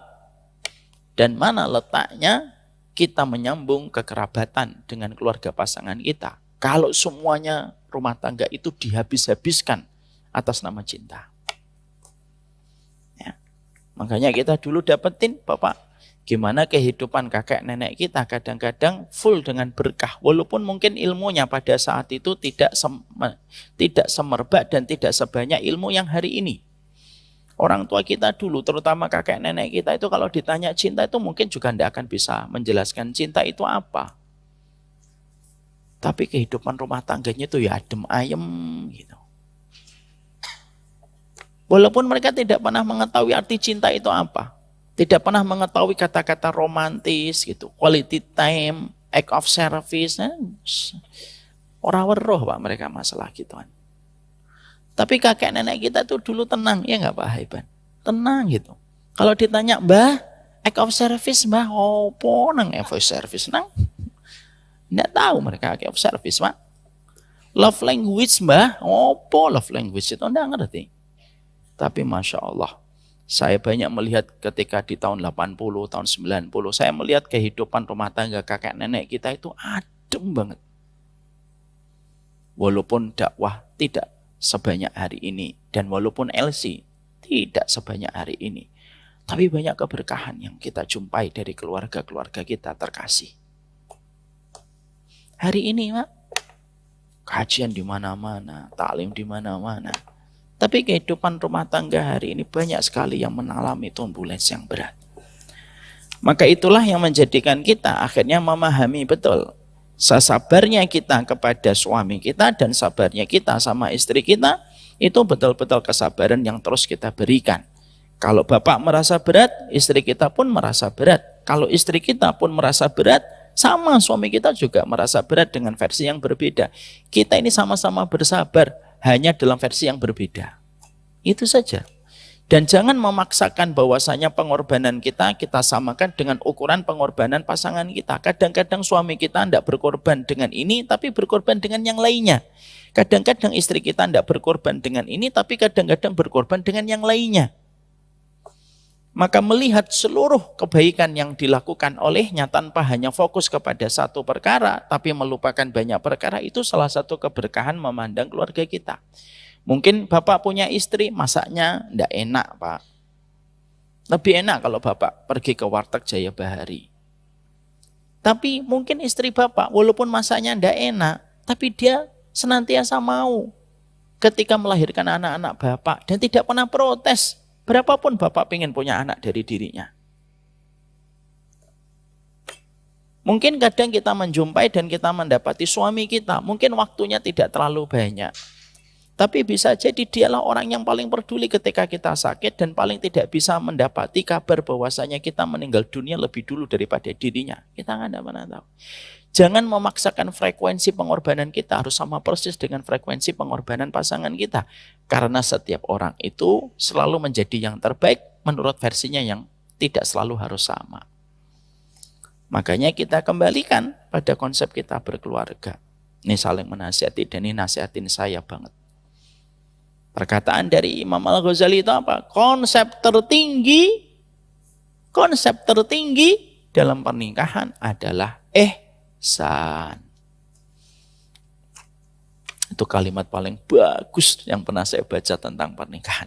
Dan mana letaknya kita menyambung kekerabatan dengan keluarga pasangan kita? Kalau semuanya rumah tangga itu dihabis-habiskan atas nama cinta. Makanya kita dulu dapetin, Bapak, gimana kehidupan kakek nenek kita kadang-kadang full dengan berkah. Walaupun mungkin ilmunya pada saat itu tidak semerbak dan tidak sebanyak ilmu yang hari ini. Orang tua kita dulu, terutama kakek nenek kita itu kalau ditanya cinta itu mungkin juga tidak akan bisa menjelaskan cinta itu apa. Tapi kehidupan rumah tangganya itu ya adem ayem gitu. Walaupun mereka tidak pernah mengetahui arti cinta itu apa. Tidak pernah mengetahui kata-kata romantis gitu. Quality time, act of service. Orang weruh Pak mereka masalah gituan. Tapi kakek nenek kita tuh dulu tenang. Ya nggak Pak Haiban? Tenang gitu. Kalau ditanya, Mbah, act of service Mbah, opo nang act of service nang? Nggak tahu mereka act of service Pak. Love language Mbah, opo love language itu nggak ngerti. Tapi Masya Allah, saya banyak melihat ketika di tahun 80, tahun 90, saya melihat kehidupan rumah tangga kakek nenek kita itu adem banget. Walaupun dakwah tidak sebanyak hari ini, dan walaupun LC tidak sebanyak hari ini, tapi banyak keberkahan yang kita jumpai dari keluarga-keluarga kita terkasih. Hari ini, Pak, kajian di mana-mana, taklim di mana-mana. Tapi kehidupan rumah tangga hari ini banyak sekali yang mengalami turbulens yang berat. Maka itulah yang menjadikan kita akhirnya memahami betul sabarnya kita kepada suami kita dan sabarnya kita sama istri kita itu betul-betul kesabaran yang terus kita berikan. Kalau bapak merasa berat, istri kita pun merasa berat. Kalau istri kita pun merasa berat, sama suami kita juga merasa berat dengan versi yang berbeda. Kita ini sama-sama bersabar, hanya dalam versi yang berbeda. Itu saja. Dan jangan memaksakan bahwasanya pengorbanan kita samakan dengan ukuran pengorbanan pasangan kita. Kadang-kadang suami kita tidak berkorban dengan ini, tapi berkorban dengan yang lainnya. Kadang-kadang istri kita tidak berkorban dengan ini, tapi kadang-kadang berkorban dengan yang lainnya. Maka melihat seluruh kebaikan yang dilakukan olehnya tanpa hanya fokus kepada satu perkara, tapi melupakan banyak perkara, itu salah satu keberkahan memandang keluarga kita. Mungkin bapak punya istri, masaknya tidak enak pak. Lebih enak kalau bapak pergi ke warteg Jaya Bahari. Tapi mungkin istri bapak, walaupun masaknya tidak enak, tapi dia senantiasa mau ketika melahirkan anak-anak bapak dan tidak pernah protes. Berapapun bapak ingin punya anak dari dirinya. Mungkin kadang kita menjumpai dan kita mendapati suami kita, mungkin waktunya tidak terlalu banyak. Tapi bisa jadi dialah orang yang paling peduli ketika kita sakit dan paling tidak bisa mendapati kabar bahwasanya kita meninggal dunia lebih dulu daripada dirinya. Kita nggak pernah tahu. Jangan memaksakan frekuensi pengorbanan kita harus sama persis dengan frekuensi pengorbanan pasangan kita. Karena setiap orang itu selalu menjadi yang terbaik menurut versinya yang tidak selalu harus sama. Makanya kita kembalikan pada konsep kita berkeluarga. Ini saling menasihati dan ini nasihatin saya banget. Perkataan dari Imam Al-Ghazali itu apa? Konsep tertinggi dalam pernikahan adalah ihsan. Itu kalimat paling bagus yang pernah saya baca tentang pernikahan.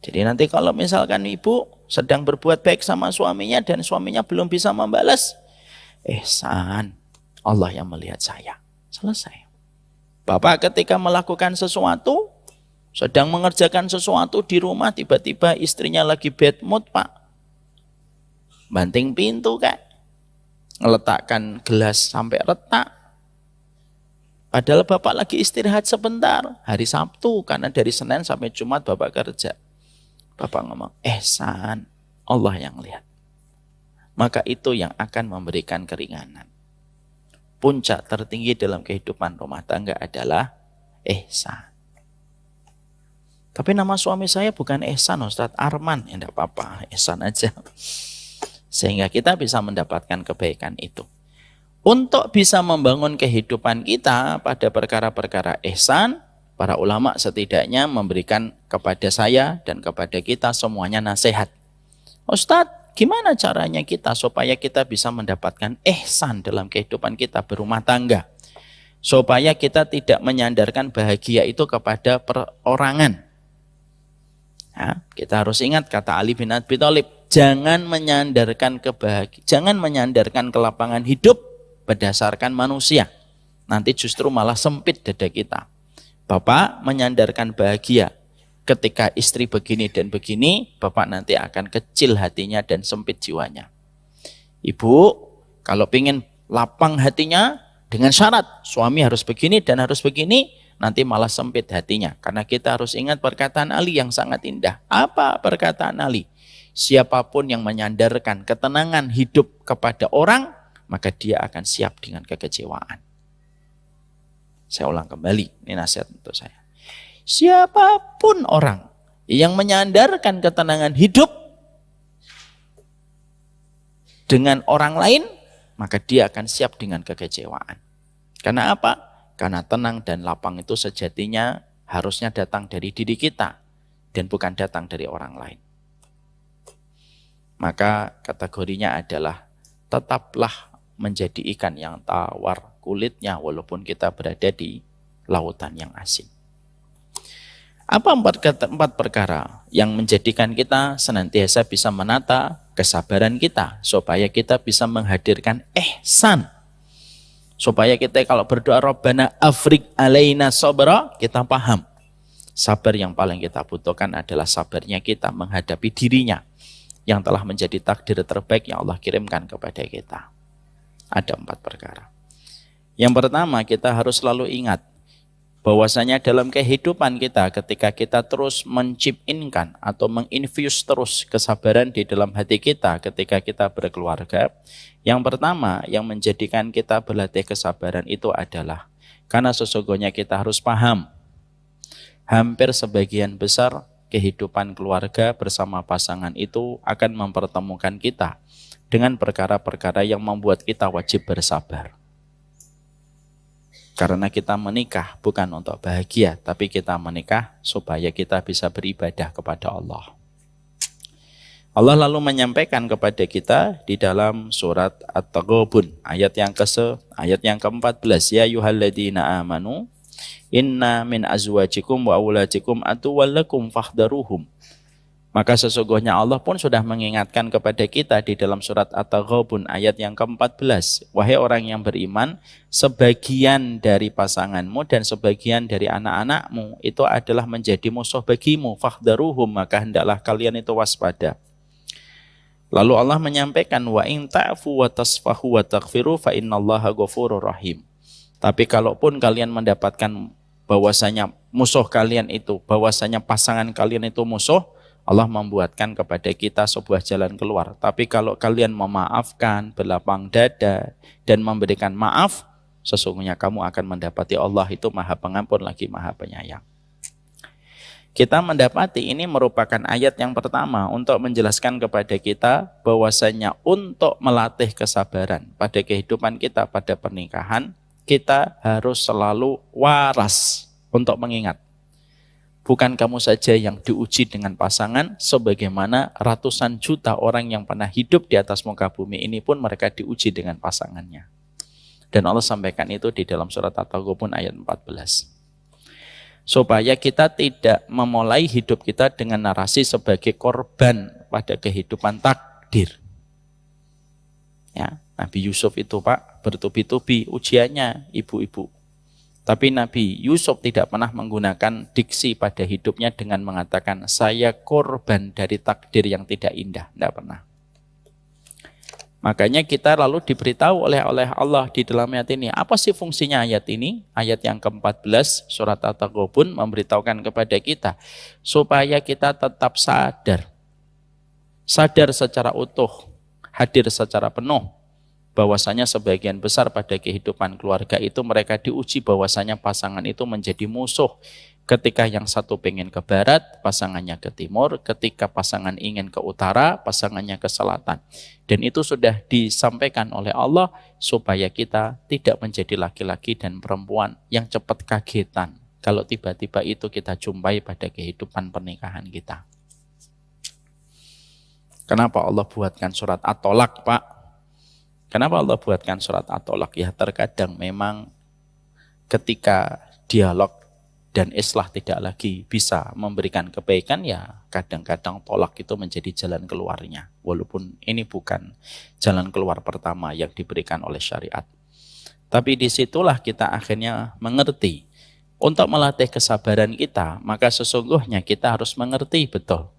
Jadi nanti kalau misalkan ibu sedang berbuat baik sama suaminya dan suaminya belum bisa membalas, ihsan, Allah yang melihat saya. Selesai. Bapak ketika melakukan sesuatu, sedang mengerjakan sesuatu di rumah, tiba-tiba istrinya lagi bad mood pak. Banting pintu kak, ngeletakkan gelas sampai retak. Padahal bapak lagi istirahat sebentar, hari Sabtu, karena dari Senin sampai Jumat bapak kerja. Bapak ngomong, ihsan, Allah yang lihat. Maka itu yang akan memberikan keringanan. Puncak tertinggi dalam kehidupan rumah tangga adalah ihsan. Tapi nama suami saya bukan Ihsan, Ustadz Arman. Ya enggak apa-apa, Ihsan aja. Sehingga kita bisa mendapatkan kebaikan itu. Untuk bisa membangun kehidupan kita pada perkara-perkara ihsan, para ulama setidaknya memberikan kepada saya dan kepada kita semuanya nasihat. Ustadz, gimana caranya kita supaya kita bisa mendapatkan ihsan dalam kehidupan kita berumah tangga? Supaya kita tidak menyandarkan bahagia itu kepada perorangan. Nah, kita harus ingat kata Ali bin Abi Thalib, jangan menyandarkan kelapangan hidup berdasarkan manusia. Nanti justru malah sempit dada kita. Bapak menyandarkan bahagia. Ketika istri begini dan begini, bapak nanti akan kecil hatinya dan sempit jiwanya. Ibu, kalau ingin lapang hatinya dengan syarat suami harus begini dan harus begini, nanti malah sempit hatinya. Karena kita harus ingat perkataan Ali yang sangat indah. Apa perkataan Ali? Siapapun yang menyandarkan ketenangan hidup kepada orang, maka dia akan siap dengan kekecewaan. Saya ulang kembali, ini nasihat untuk saya. Siapapun orang yang menyandarkan ketenangan hidup dengan orang lain, maka dia akan siap dengan kekecewaan. Karena apa? Karena tenang dan lapang itu sejatinya harusnya datang dari diri kita dan bukan datang dari orang lain. Maka kategorinya adalah tetaplah menjadi ikan yang tawar kulitnya walaupun kita berada di lautan yang asin. Apa empat perkara yang menjadikan kita senantiasa bisa menata kesabaran kita supaya kita bisa menghadirkan ihsan Supaya kita kalau berdoa Rabbana afrik alaina sabra, kita paham. Sabar yang paling kita butuhkan adalah sabarnya kita menghadapi dirinya yang telah menjadi takdir terbaik yang Allah kirimkan kepada kita. Ada 4 perkara. Yang pertama, kita harus selalu ingat bahwasanya dalam kehidupan kita ketika kita terus mencipinkan atau menginfuse terus kesabaran di dalam hati kita ketika kita berkeluarga, yang pertama yang menjadikan kita berlatih kesabaran itu adalah karena sesungguhnya kita harus paham hampir sebagian besar kehidupan keluarga bersama pasangan itu akan mempertemukan kita dengan perkara-perkara yang membuat kita wajib bersabar. Karena kita menikah bukan untuk bahagia, tapi kita menikah supaya kita bisa beribadah kepada Allah. Allah lalu menyampaikan kepada kita di dalam surat At-Taghabun ayat yang ke-14, ya ayyuhalladzina amanu inna min azwajikum wa auladikum aduwwal lakum fahdharuhum. Maka sesungguhnya Allah pun sudah mengingatkan kepada kita di dalam surat At-Taghabun ayat yang ke-14. Wahai orang yang beriman, sebagian dari pasanganmu dan sebagian dari anak-anakmu itu adalah menjadi musuh bagimu. Fahdharuhum, maka hendaklah kalian itu waspada. Lalu Allah menyampaikan, wa in ta'fu wa tasfahu wa taghfiru fa innallaha ghafurur rahim. Tapi kalaupun kalian mendapatkan bahwasanya musuh kalian itu, bahwasanya pasangan kalian itu musuh, Allah membuatkan kepada kita sebuah jalan keluar. Tapi kalau kalian memaafkan, berlapang dada, dan memberikan maaf, sesungguhnya kamu akan mendapati Allah itu Maha Pengampun lagi Maha Penyayang. Kita mendapati ini merupakan ayat yang pertama untuk menjelaskan kepada kita bahwasanya untuk melatih kesabaran pada kehidupan kita pada pernikahan, kita harus selalu waras untuk mengingat. Bukan kamu saja yang diuji dengan pasangan, sebagaimana ratusan juta orang yang pernah hidup di atas muka bumi ini pun mereka diuji dengan pasangannya. Dan Allah sampaikan itu di dalam surat At-Taghabun ayat 14. Supaya kita tidak memulai hidup kita dengan narasi sebagai korban pada kehidupan takdir. Ya, Nabi Yusuf itu Pak, bertubi-tubi ujiannya ibu-ibu. Tapi Nabi Yusuf tidak pernah menggunakan diksi pada hidupnya dengan mengatakan saya korban dari takdir yang tidak indah. Tidak pernah. Makanya kita lalu diberitahu oleh Allah di dalam ayat ini. Apa sih fungsinya ayat ini? Ayat yang ke-14 surat At-Taghabun memberitahukan kepada kita supaya kita tetap sadar. Sadar secara utuh, hadir secara penuh. Bahwasanya sebagian besar pada kehidupan keluarga itu mereka diuji bahwasanya pasangan itu menjadi musuh. Ketika yang satu pengen ke barat, pasangannya ke timur. Ketika pasangan ingin ke utara, pasangannya ke selatan. Dan itu sudah disampaikan oleh Allah supaya kita tidak menjadi laki-laki dan perempuan yang cepat kagetan kalau tiba-tiba itu kita jumpai pada kehidupan pernikahan kita. Kenapa Allah buatkan surat At-Tolak, Pak? Kenapa Allah buatkan surat At-Tolak? Ya terkadang memang ketika dialog dan islah tidak lagi bisa memberikan kebaikan, ya kadang-kadang tolak itu menjadi jalan keluarnya. Walaupun ini bukan jalan keluar pertama yang diberikan oleh syariat. Tapi disitulah kita akhirnya mengerti. Untuk melatih kesabaran kita, maka sesungguhnya kita harus mengerti betul.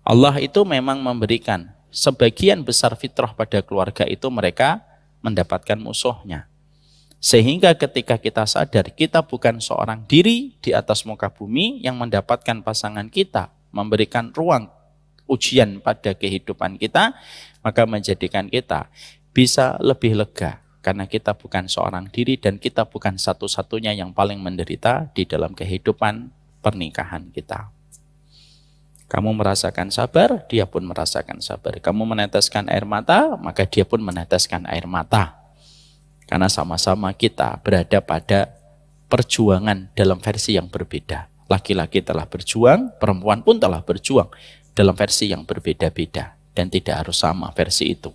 Allah itu memang memberikan sebagian besar fitrah pada keluarga itu mereka mendapatkan musuhnya. Sehingga ketika kita sadar kita bukan seorang diri di atas muka bumi yang mendapatkan pasangan kita, memberikan ruang ujian pada kehidupan kita, maka menjadikan kita bisa lebih lega. Karena kita bukan seorang diri dan kita bukan satu-satunya yang paling menderita di dalam kehidupan pernikahan kita. Kamu merasakan sabar, dia pun merasakan sabar. Kamu meneteskan air mata, maka dia pun meneteskan air mata. Karena sama-sama kita berada pada perjuangan dalam versi yang berbeda. Laki-laki telah berjuang, perempuan pun telah berjuang dalam versi yang berbeda-beda. Dan tidak harus sama versi itu.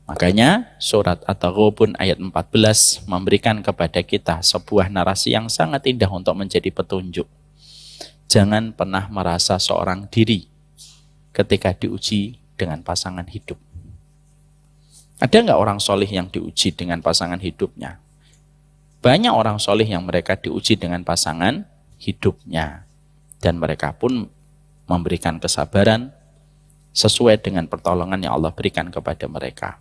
Makanya surat At-Taghabun ayat 14 memberikan kepada kita sebuah narasi yang sangat indah untuk menjadi petunjuk. Jangan pernah merasa seorang diri ketika diuji dengan pasangan hidup. Ada nggak orang solih yang diuji dengan pasangan hidupnya? Banyak orang soleh yang mereka diuji dengan pasangan hidupnya. Dan mereka pun memberikan kesabaran sesuai dengan pertolongan yang Allah berikan kepada mereka.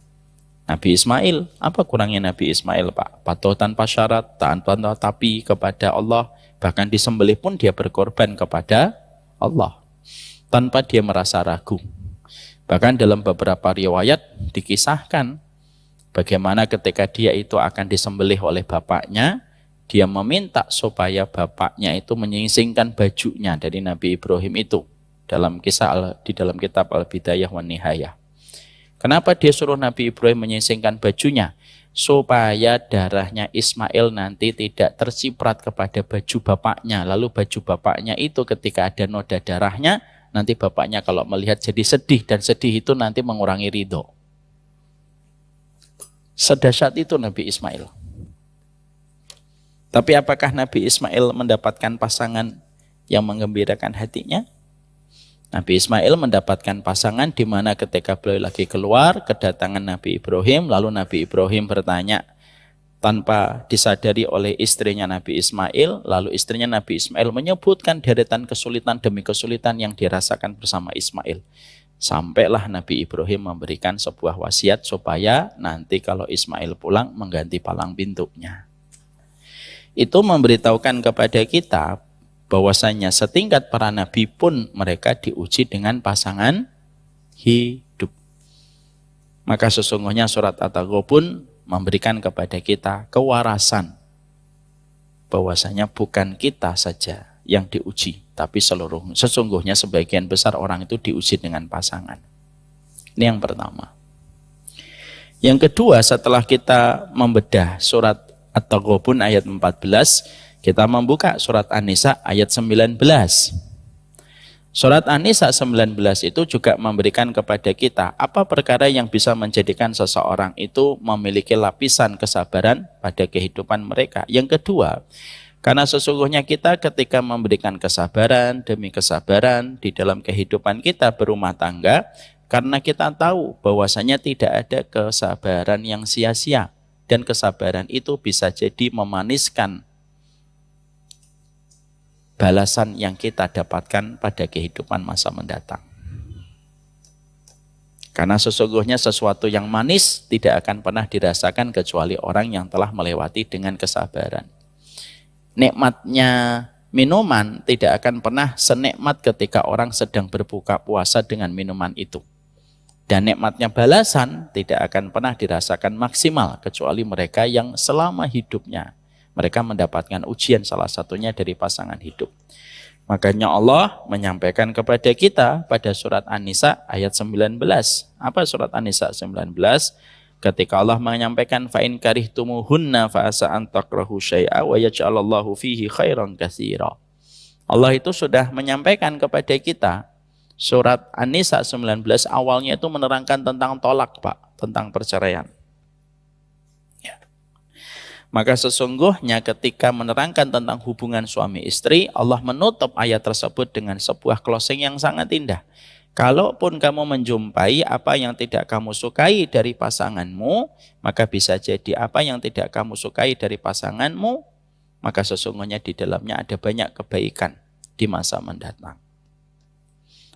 Nabi Ismail, apa kurangnya Nabi Ismail, Pak? Patuh tanpa syarat, taat tanpa tapi kepada Allah. Bahkan disembelih pun dia berkorban kepada Allah. Tanpa dia merasa ragu. Bahkan dalam beberapa riwayat dikisahkan bagaimana ketika dia itu akan disembelih oleh bapaknya, dia meminta supaya bapaknya itu menyingsingkan bajunya dari Nabi Ibrahim itu dalam kisah di dalam kitab Al-Bidayah wan Nihayah. Kenapa dia suruh Nabi Ibrahim menyingsingkan bajunya? Supaya darahnya Ismail nanti tidak terciprat kepada baju bapaknya. Lalu baju bapaknya itu ketika ada noda darahnya, nanti bapaknya kalau melihat jadi sedih, dan sedih itu nanti mengurangi ridho. Sedahsyat itu Nabi Ismail. Tapi apakah Nabi Ismail mendapatkan pasangan yang menggembirakan hatinya? Nabi Ismail mendapatkan pasangan di mana ketika beliau lagi keluar, kedatangan Nabi Ibrahim, lalu Nabi Ibrahim bertanya tanpa disadari oleh istrinya Nabi Ismail, lalu istrinya Nabi Ismail menyebutkan deretan kesulitan demi kesulitan yang dirasakan bersama Ismail. Sampailah Nabi Ibrahim memberikan sebuah wasiat supaya nanti kalau Ismail pulang mengganti palang pintunya. Itu memberitahukan kepada kita bahwasanya setingkat para nabi pun mereka diuji dengan pasangan hidup. Maka sesungguhnya surat At-Taghabun memberikan kepada kita kewarasan bahwasanya bukan kita saja yang diuji, tapi sesungguhnya sebagian besar orang itu diuji dengan pasangan. Ini yang pertama. Yang kedua, setelah kita membedah surat At-Taghabun ayat 14, kita membuka surat An-Nisa ayat 19. Surat An-Nisa 19 itu juga memberikan kepada kita apa perkara yang bisa menjadikan seseorang itu memiliki lapisan kesabaran pada kehidupan mereka. Yang kedua, karena sesungguhnya kita ketika memberikan kesabaran demi kesabaran di dalam kehidupan kita berumah tangga, karena kita tahu bahwasanya tidak ada kesabaran yang sia-sia, dan kesabaran itu bisa jadi memaniskan balasan yang kita dapatkan pada kehidupan masa mendatang. Karena sesungguhnya sesuatu yang manis tidak akan pernah dirasakan kecuali orang yang telah melewati dengan kesabaran. Nikmatnya minuman tidak akan pernah senikmat ketika orang sedang berbuka puasa dengan minuman itu. Dan nikmatnya balasan tidak akan pernah dirasakan maksimal kecuali mereka yang selama hidupnya mereka mendapatkan ujian, salah satunya dari pasangan hidup. Makanya Allah menyampaikan kepada kita pada surat An-Nisa ayat 19. Apa surat An-Nisa 19? Ketika Allah menyampaikan fa in karihtumuhunna fa asa an takrahu syai'a wa yaj'alallahu fihi khairan katsira. Allah itu sudah menyampaikan kepada kita surat An-Nisa 19 awalnya itu menerangkan tentang tolak, Pak, tentang perceraian. Maka sesungguhnya ketika menerangkan tentang hubungan suami istri, Allah menutup ayat tersebut dengan sebuah closing yang sangat indah. Kalaupun kamu menjumpai apa yang tidak kamu sukai dari pasanganmu, maka bisa jadi apa yang tidak kamu sukai dari pasanganmu, maka sesungguhnya di dalamnya ada banyak kebaikan di masa mendatang.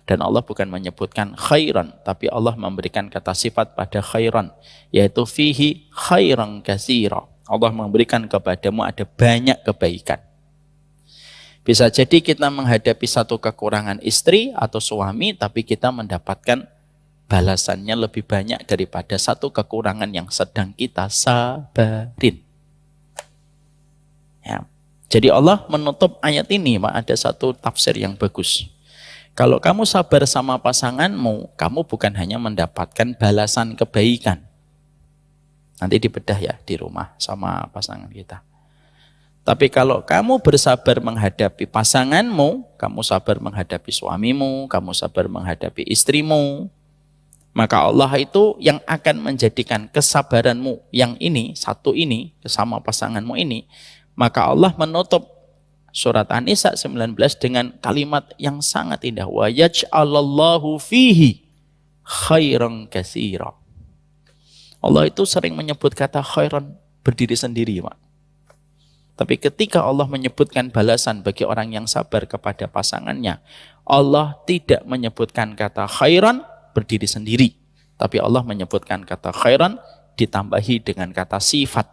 Dan Allah bukan menyebutkan khairan, tapi Allah memberikan kata sifat pada khairan, yaitu fihi khairan katsira. Allah memberikan kepadamu ada banyak kebaikan. Bisa jadi kita menghadapi satu kekurangan istri atau suami, tapi kita mendapatkan balasannya lebih banyak daripada satu kekurangan yang sedang kita sabarin. Ya. Jadi Allah menutup ayat ini, Pak, ada satu tafsir yang bagus. Kalau kamu sabar sama pasanganmu, kamu bukan hanya mendapatkan balasan kebaikan. Nanti dibedah ya di rumah sama pasangan kita. Tapi kalau kamu bersabar menghadapi pasanganmu, kamu sabar menghadapi suamimu, kamu sabar menghadapi istrimu, maka Allah itu yang akan menjadikan kesabaranmu yang ini, satu ini, sama pasanganmu ini, maka Allah menutup surat An-Nisa 19 dengan kalimat yang sangat indah. Wa yaj'alallahu fihi khairan katsira. Allah itu sering menyebut kata khairan berdiri sendiri, Pak. Tapi ketika Allah menyebutkan balasan bagi orang yang sabar kepada pasangannya, Allah tidak menyebutkan kata khairan berdiri sendiri. Tapi Allah menyebutkan kata khairan ditambahi dengan kata sifat,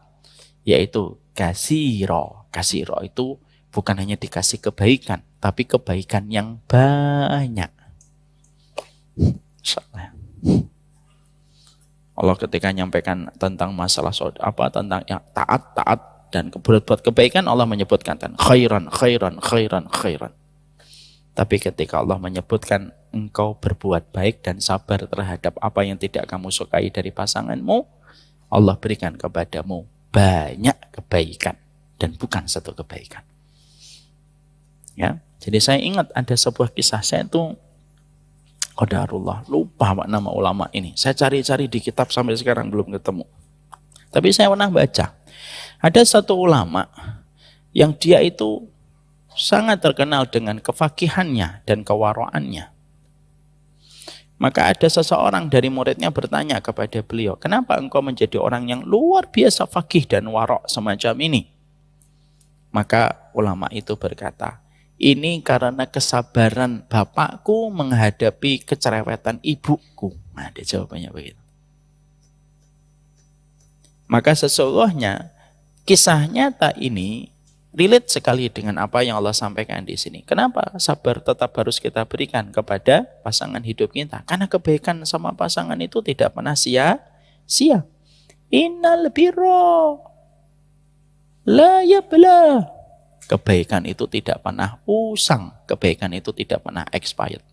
yaitu kasiro. Kasiro itu bukan hanya dikasih kebaikan, tapi kebaikan yang banyak. Allah ketika menyampaikan tentang masalah tentang yang taat dan berbuat kebaikan, Allah menyebutkan khairan. Tapi ketika Allah menyebutkan engkau berbuat baik dan sabar terhadap apa yang tidak kamu sukai dari pasanganmu, Allah berikan kepadamu banyak kebaikan dan bukan satu kebaikan. Ya, jadi saya ingat ada sebuah kisah, saya itu qadarullah, lupa nama ulama ini. Saya cari-cari di kitab sampai sekarang belum ketemu. Tapi saya pernah baca. Ada satu ulama yang dia itu sangat terkenal dengan kefakihannya dan kewaraannya. Maka ada seseorang dari muridnya bertanya kepada beliau, kenapa engkau menjadi orang yang luar biasa fakih dan warok semacam ini? Maka ulama itu berkata, ini karena kesabaran bapakku menghadapi kecerewetan ibuku. Nah, dia jawabannya begitu. Maka sesungguhnya kisah nyata ini relate sekali dengan apa yang Allah sampaikan di sini. Kenapa sabar tetap harus kita berikan kepada pasangan hidup kita? Karena kebaikan sama pasangan itu tidak pernah sia-sia. Innal birra la yabla. Kebaikan itu tidak pernah usang, kebaikan itu tidak pernah expired.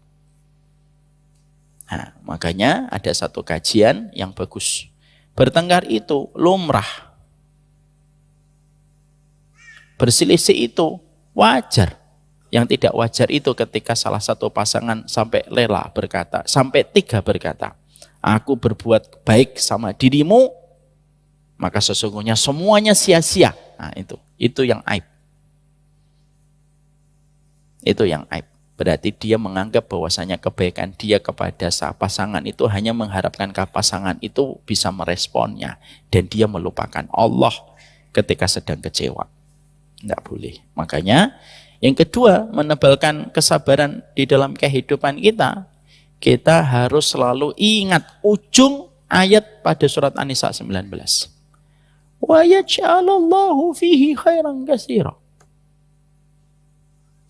Nah, makanya ada satu kajian yang bagus. Bertengkar itu lumrah. Berselisih itu wajar. Yang tidak wajar itu ketika salah satu pasangan sampai rela berkata, sampai 3 berkata, aku berbuat baik sama dirimu, maka sesungguhnya semuanya sia-sia. Nah, itu yang aib. Itu yang aib. Berarti dia menganggap bahwasanya kebaikan dia kepada pasangan itu hanya mengharapkan pasangan itu bisa meresponnya. Dan dia melupakan Allah ketika sedang kecewa. Tidak boleh. Makanya yang kedua, menebalkan kesabaran di dalam kehidupan kita. Kita harus selalu ingat ujung ayat pada surat An-Nisa 19. Wa yaj'alallahu fihi khairan katsira.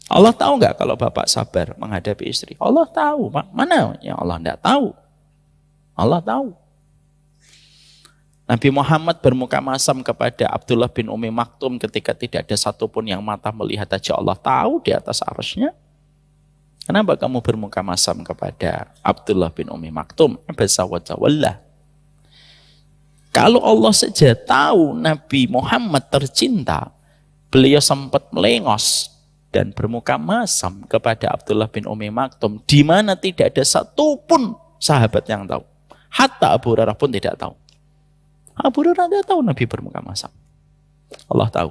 Allah tahu nggak kalau bapak sabar menghadapi istri? Allah tahu. Mana yang Allah tidak tahu? Allah tahu. Nabi Muhammad bermuka masam kepada Abdullah bin Umi Maktum ketika tidak ada satupun yang mata melihat aja Allah tahu di atas arsy-Nya. Kenapa kamu bermuka masam kepada Abdullah bin Umi Maktum? Abasa wa tawalla. Kalau Allah saja tahu Nabi Muhammad tercinta, beliau sempat melengos dan bermuka masam kepada Abdullah bin Umi Maktum, di mana tidak ada satupun sahabat yang tahu. Hatta Abu Hurairah pun tidak tahu. Abu Hurairah tidak tahu Nabi bermuka masam. Allah tahu.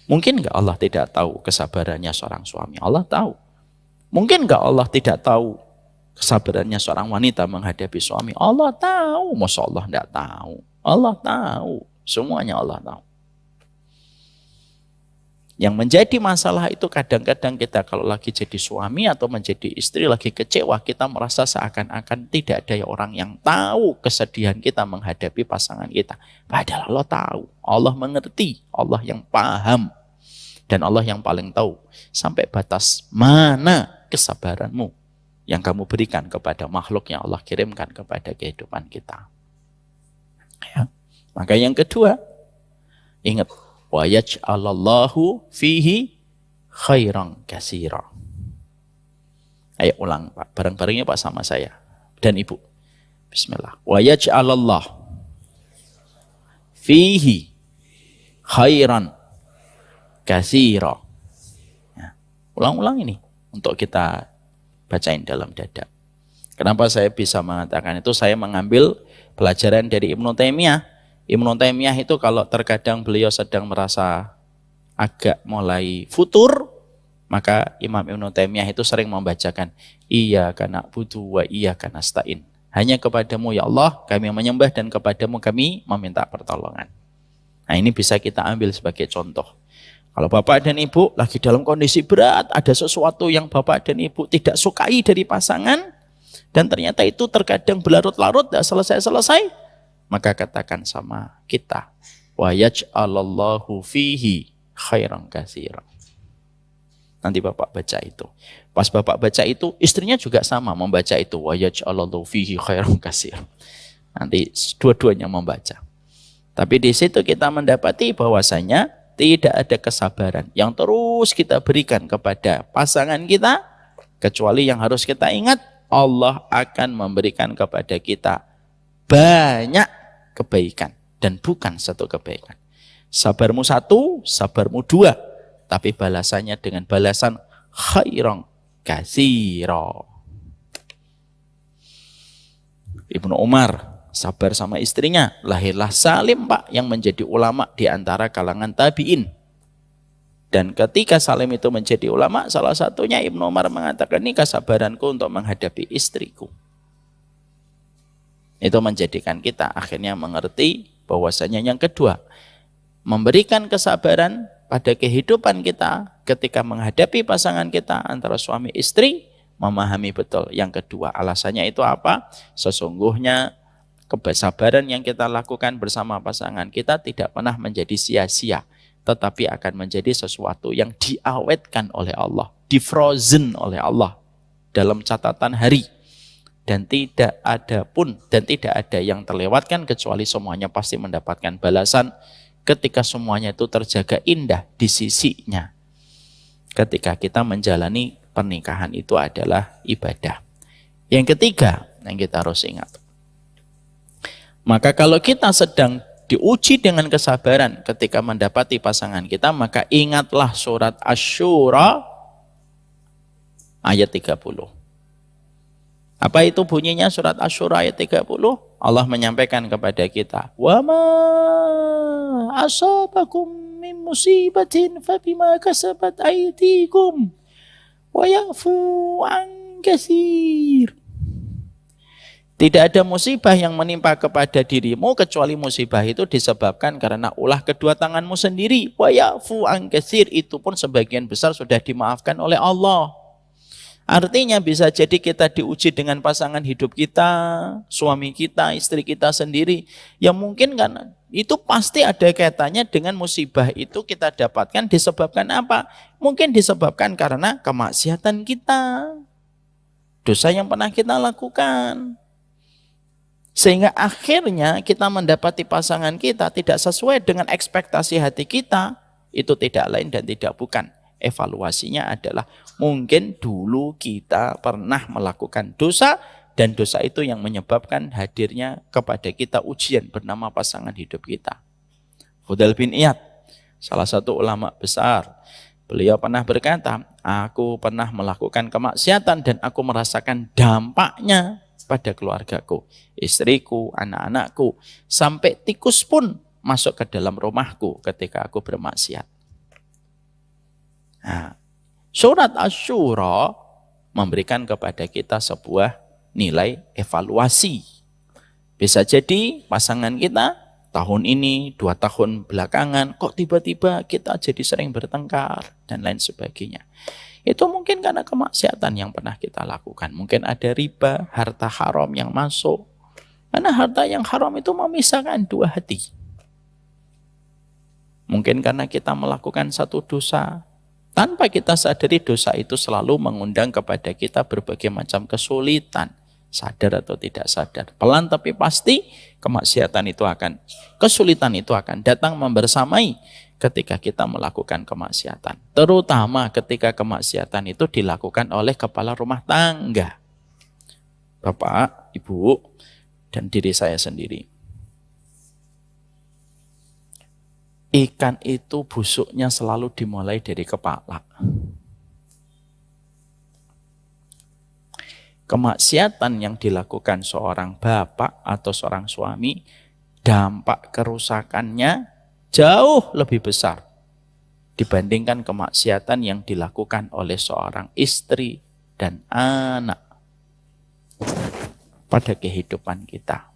Mungkin nggak Allah tidak tahu kesabarannya seorang suami? Allah tahu. Mungkin nggak Allah tidak tahu kesabarannya seorang wanita menghadapi suami? Allah tahu. Masa Allah tidak tahu? Allah tahu. Semuanya Allah tahu. Yang menjadi masalah itu kadang-kadang kita kalau lagi jadi suami atau menjadi istri lagi kecewa, kita merasa seakan-akan tidak ada orang yang tahu kesedihan kita menghadapi pasangan kita. Padahal Allah tahu, Allah mengerti, Allah yang paham. Dan Allah yang paling tahu sampai batas mana kesabaranmu yang kamu berikan kepada makhluk yang Allah kirimkan kepada kehidupan kita. Ya. Maka yang kedua, ingat, wa yaj'alallahu fihi khairan katsira. Ayo ulang Pak, bareng-barengnya Pak sama saya dan Ibu. Bismillah. Wa yaj'alallahu fihi khairan katsira. Ya. Ulang-ulang ini untuk kita bacain dalam dada. Kenapa saya bisa mengatakan itu? Saya mengambil pelajaran dari Ibnu Taimiyah. Ibnu Taimiyah itu kalau terkadang beliau sedang merasa agak mulai futur, maka Imam Ibnu Taimiyah itu sering membacakan iyyaka na'budu wa iyyaka nasta'in. Hanya kepadamu ya Allah kami menyembah dan kepadamu kami meminta pertolongan. Nah, ini bisa kita ambil sebagai contoh. Kalau bapak dan ibu lagi dalam kondisi berat, ada sesuatu yang bapak dan ibu tidak sukai dari pasangan, dan ternyata itu terkadang berlarut-larut, tidak selesai-selesai, maka katakan sama kita, wa yaj'alallahu fihi khairan katsiran. Nanti bapak baca itu. Pas bapak baca itu, istrinya juga sama membaca itu, wa yaj'alallahu fihi khairan katsiran. Nanti dua-duanya membaca. Tapi di situ kita mendapati bahwasanya tidak ada kesabaran yang terus kita berikan kepada pasangan kita, kecuali yang harus kita ingat, Allah akan memberikan kepada kita banyak kebaikan dan bukan satu kebaikan. Sabarmu satu, sabarmu dua, tapi balasannya dengan balasan khairan katsira. Ibnu Umar sabar sama istrinya, lahirlah Salim Pak yang menjadi ulama di antara kalangan tabi'in. Dan ketika Salim itu menjadi ulama, salah satunya Ibnu Umar mengatakan, ini kesabaranku untuk menghadapi istriku. Itu menjadikan kita akhirnya mengerti bahwasanya yang kedua, memberikan kesabaran pada kehidupan kita ketika menghadapi pasangan kita antara suami istri, memahami betul. Yang kedua, alasannya itu apa? Sesungguhnya kesabaran yang kita lakukan bersama pasangan kita tidak pernah menjadi sia-sia, tetapi akan menjadi sesuatu yang diawetkan oleh Allah, di-frozen oleh Allah dalam catatan hari. Dan tidak ada yang terlewatkan, kecuali semuanya pasti mendapatkan balasan ketika semuanya itu terjaga indah di sisinya. Ketika kita menjalani pernikahan itu adalah ibadah. Yang ketiga yang kita harus ingat, maka kalau kita sedang diuji dengan kesabaran ketika mendapati pasangan kita, maka ingatlah surat Asy-Syura ayat 30. Apa itu bunyinya surat Asy-Syura ayat 30? Allah menyampaikan kepada kita, wa ma asabakum min musibatin fabima kasabat aydikum wa ya'fu an katsir. Tidak ada musibah yang menimpa kepada dirimu kecuali musibah itu disebabkan karena ulah kedua tanganmu sendiri. Wa ya'fu an katsir, itu pun sebagian besar sudah dimaafkan oleh Allah. Artinya bisa jadi kita diuji dengan pasangan hidup kita, suami kita, istri kita sendiri. Yang mungkin kan itu pasti ada kaitannya dengan musibah itu kita dapatkan disebabkan apa? Mungkin disebabkan karena kemaksiatan kita, dosa yang pernah kita lakukan. Sehingga akhirnya kita mendapati pasangan kita tidak sesuai dengan ekspektasi hati kita, itu tidak lain dan tidak bukan. Evaluasinya adalah mungkin dulu kita pernah melakukan dosa, dan dosa itu yang menyebabkan hadirnya kepada kita ujian bernama pasangan hidup kita. Fudail bin Iyad, salah satu ulama besar, beliau pernah berkata, aku pernah melakukan kemaksiatan dan aku merasakan dampaknya pada keluargaku, istriku, anak-anakku, sampai tikus pun masuk ke dalam rumahku ketika aku bermaksiat. Nah, surat Asy-Syura memberikan kepada kita sebuah nilai evaluasi. Bisa jadi pasangan kita tahun ini, 2 tahun belakangan, kok tiba-tiba kita jadi sering bertengkar dan lain sebagainya. Itu mungkin karena kemaksiatan yang pernah kita lakukan. Mungkin ada riba, harta haram yang masuk. Karena harta yang haram itu memisahkan dua hati. Mungkin karena kita melakukan satu dosa, tanpa kita sadari dosa itu selalu mengundang kepada kita berbagai macam kesulitan. Sadar atau tidak sadar. Pelan tapi pasti kesulitan itu akan datang membersamai ketika kita melakukan kemaksiatan. Terutama ketika kemaksiatan itu dilakukan oleh kepala rumah tangga. Bapak, Ibu, dan diri saya sendiri. Ikan itu busuknya selalu dimulai dari kepala. Kemaksiatan yang dilakukan seorang bapak atau seorang suami, dampak kerusakannya jauh lebih besar dibandingkan kemaksiatan yang dilakukan oleh seorang istri dan anak pada kehidupan kita.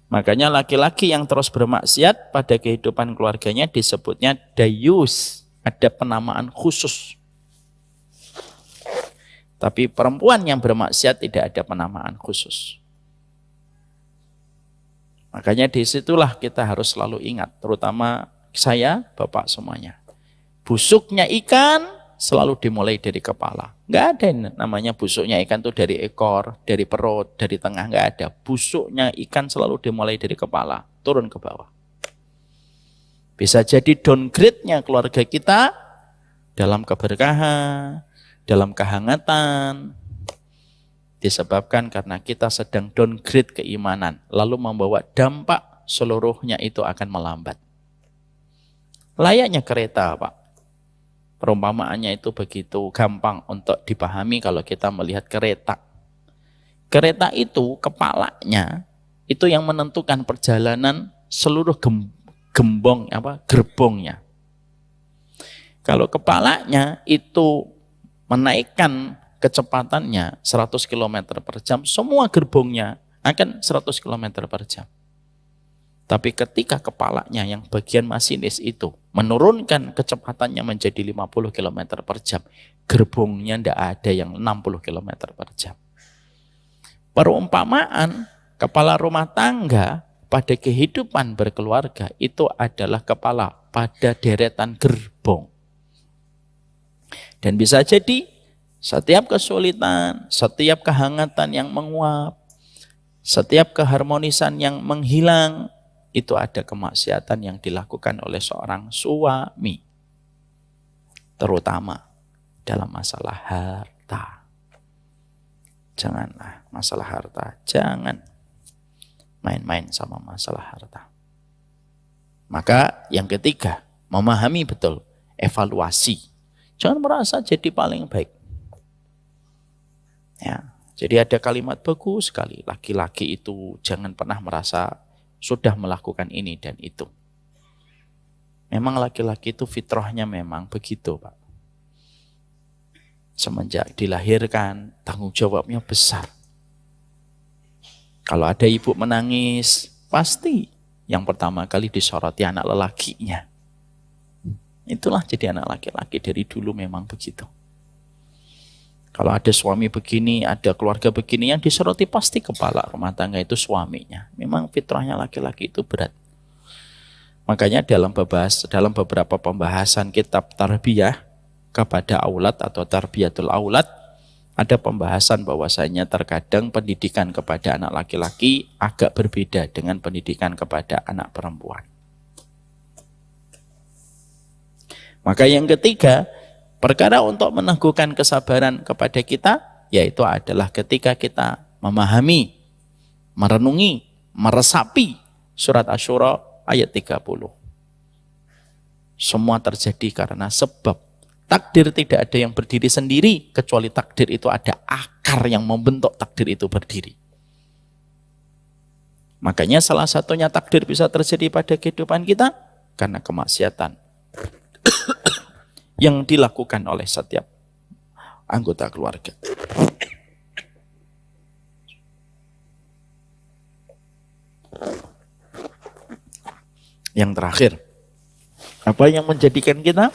Makanya laki-laki yang terus bermaksiat pada kehidupan keluarganya disebutnya dayus, ada penamaan khusus. Tapi perempuan yang bermaksiat tidak ada penamaan khusus. Makanya disitulah kita harus selalu ingat, terutama saya, bapak semuanya. Busuknya ikan selalu dimulai dari kepala. Nggak ada yang namanya busuknya ikan itu dari ekor, dari perut, dari tengah, nggak ada. Busuknya ikan selalu dimulai dari kepala, turun ke bawah. Bisa jadi downgrade-nya keluarga kita dalam keberkahan, dalam kehangatan, disebabkan karena kita sedang downgrade keimanan, lalu membawa dampak seluruhnya itu akan melambat. Layaknya kereta, Pak. Perumpamaannya itu begitu gampang untuk dipahami kalau kita melihat kereta. Kereta itu kepalanya itu yang menentukan perjalanan seluruh gerbongnya. Kalau kepalanya itu menaikkan kecepatannya 100 km per jam, semua gerbongnya akan 100 km per jam. Tapi ketika kepalanya yang bagian masinis itu menurunkan kecepatannya menjadi 50 km per jam, gerbongnya tidak ada yang 60 km per jam. Perumpamaan kepala rumah tangga pada kehidupan berkeluarga itu adalah kepala pada deretan gerbong. Dan bisa jadi setiap kesulitan, setiap kehangatan yang menguap, setiap keharmonisan yang menghilang, itu ada kemaksiatan yang dilakukan oleh seorang suami. Terutama dalam masalah harta. Janganlah masalah harta, jangan main-main sama masalah harta. Maka yang ketiga, memahami betul, evaluasi. Jangan merasa jadi paling baik. Ya, jadi ada kalimat bagus sekali, laki-laki itu jangan pernah merasa sudah melakukan ini dan itu. Memang laki-laki itu fitrahnya memang begitu, Pak. Semenjak dilahirkan, tanggung jawabnya besar. Kalau ada ibu menangis, pasti yang pertama kali disoroti anak lelakinya. Itulah jadi anak laki-laki, dari dulu memang begitu. Kalau ada suami begini, ada keluarga begini, yang disoroti pasti kepala rumah tangga itu suaminya. Memang fitrahnya laki-laki itu berat. Makanya dalam beberapa pembahasan kitab tarbiyah kepada aulad atau tarbiyatul aulad, ada pembahasan bahwasanya terkadang pendidikan kepada anak laki-laki agak berbeda dengan pendidikan kepada anak perempuan. Maka yang ketiga, perkara untuk meneguhkan kesabaran kepada kita, yaitu adalah ketika kita memahami, merenungi, meresapi surat Asy-Syura ayat 30. Semua terjadi karena sebab. Takdir tidak ada yang berdiri sendiri, kecuali takdir itu ada akar yang membentuk takdir itu berdiri. Makanya salah satunya takdir bisa terjadi pada kehidupan kita karena kemaksiatan yang dilakukan oleh setiap anggota keluarga. Yang terakhir, apa yang menjadikan kita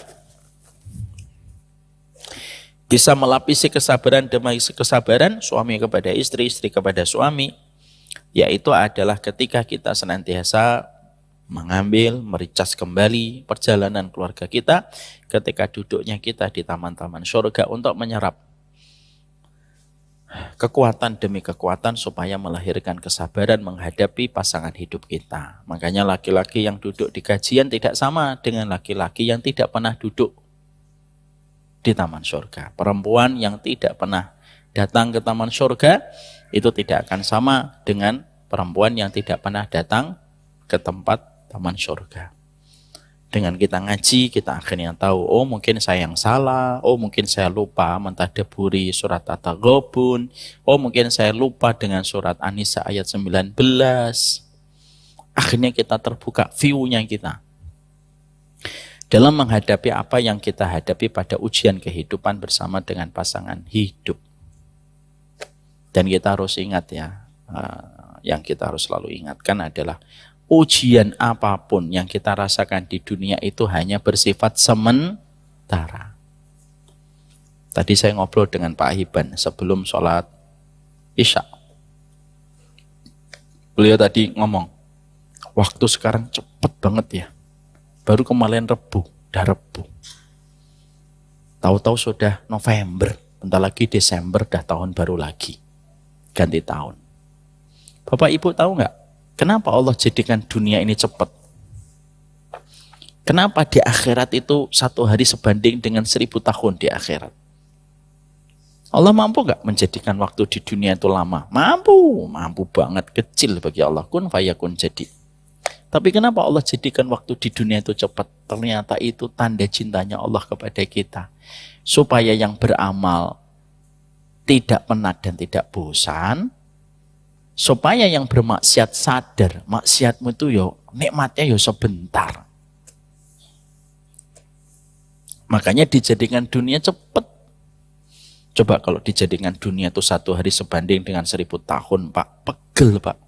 bisa melapisi kesabaran demi kesabaran, suami kepada istri, istri kepada suami, yaitu adalah ketika kita senantiasa mengambil, mericas kembali perjalanan keluarga kita ketika duduknya kita di taman-taman surga untuk menyerap kekuatan demi kekuatan supaya melahirkan kesabaran menghadapi pasangan hidup kita. Makanya laki-laki yang duduk di kajian tidak sama dengan laki-laki yang tidak pernah duduk di taman surga. Perempuan yang tidak pernah datang ke taman surga itu tidak akan sama dengan perempuan yang tidak pernah datang ke tempat taman surga. Dengan kita ngaji, kita akhirnya tahu, oh mungkin saya yang salah, oh mungkin saya lupa mentadaburi surat At-Taghabun, oh mungkin saya lupa dengan surat An-Nisa ayat 19. Akhirnya kita terbuka view-nya kita dalam menghadapi apa yang kita hadapi pada ujian kehidupan bersama dengan pasangan hidup. Dan kita harus ingat ya, yang kita harus selalu ingatkan adalah ujian apapun yang kita rasakan di dunia itu hanya bersifat sementara. Tadi saya ngobrol dengan Pak Hiban sebelum sholat Isya. Beliau tadi ngomong, waktu sekarang cepet banget ya. Baru kemarin Rebu, dah Rebu. Tahu-tahu sudah November, bentar lagi Desember, dah tahun baru lagi. Ganti tahun. Bapak Ibu tahu nggak? Kenapa Allah jadikan dunia ini cepat? Kenapa di akhirat itu 1 hari sebanding dengan 1000 tahun di akhirat? Allah mampu nggak menjadikan waktu di dunia itu lama? Mampu banget, kecil bagi Allah. Kun fayakun jadi. Tapi kenapa Allah jadikan waktu di dunia itu cepat? Ternyata itu tanda cintanya Allah kepada kita. Supaya yang beramal tidak penat dan tidak bosan. Supaya yang bermaksiat sadar, maksiatmu itu nikmatnya sebentar. Makanya dijadikan dunia cepat. Coba kalau dijadikan dunia itu 1 hari sebanding dengan 1000 tahun, Pak, pegel, Pak.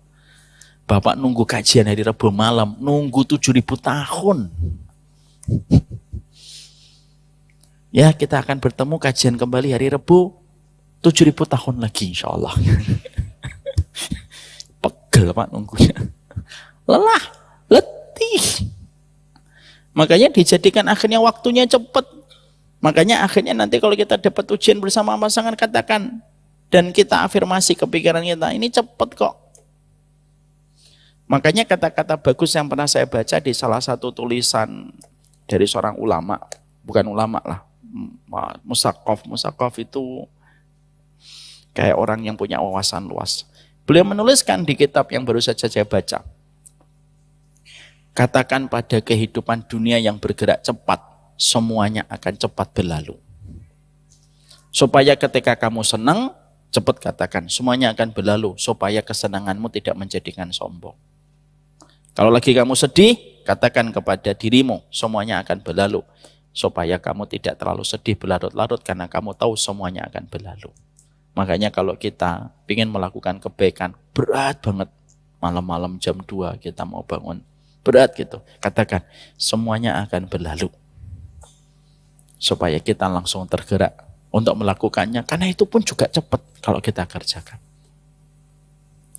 Bapak nunggu kajian hari Rabu malam, nunggu 7000 tahun. Ya, kita akan bertemu kajian kembali hari Rabu 7000 tahun lagi insya Allah. Pegel Pak nunggunya. Lelah, letih. Makanya dijadikan akhirnya waktunya cepat. Makanya akhirnya nanti kalau kita dapat ujian bersama pasangan katakan dan kita afirmasi kepikiran kita, ini cepat kok. Makanya kata-kata bagus yang pernah saya baca di salah satu tulisan dari seorang ulama, bukan ulama lah, Musaqqaf itu kayak orang yang punya wawasan luas. Beliau menuliskan di kitab yang baru saja saya baca, katakan pada kehidupan dunia yang bergerak cepat, semuanya akan cepat berlalu. Supaya ketika kamu senang, cepat katakan, semuanya akan berlalu. Supaya kesenanganmu tidak menjadikan sombong. Kalau lagi kamu sedih, katakan kepada dirimu, semuanya akan berlalu. Supaya kamu tidak terlalu sedih berlarut-larut, karena kamu tahu semuanya akan berlalu. Makanya kalau kita ingin melakukan kebaikan, berat banget. Malam-malam jam 2 kita mau bangun, berat gitu. Katakan, semuanya akan berlalu. Supaya kita langsung tergerak untuk melakukannya, karena itu pun juga cepat kalau kita kerjakan.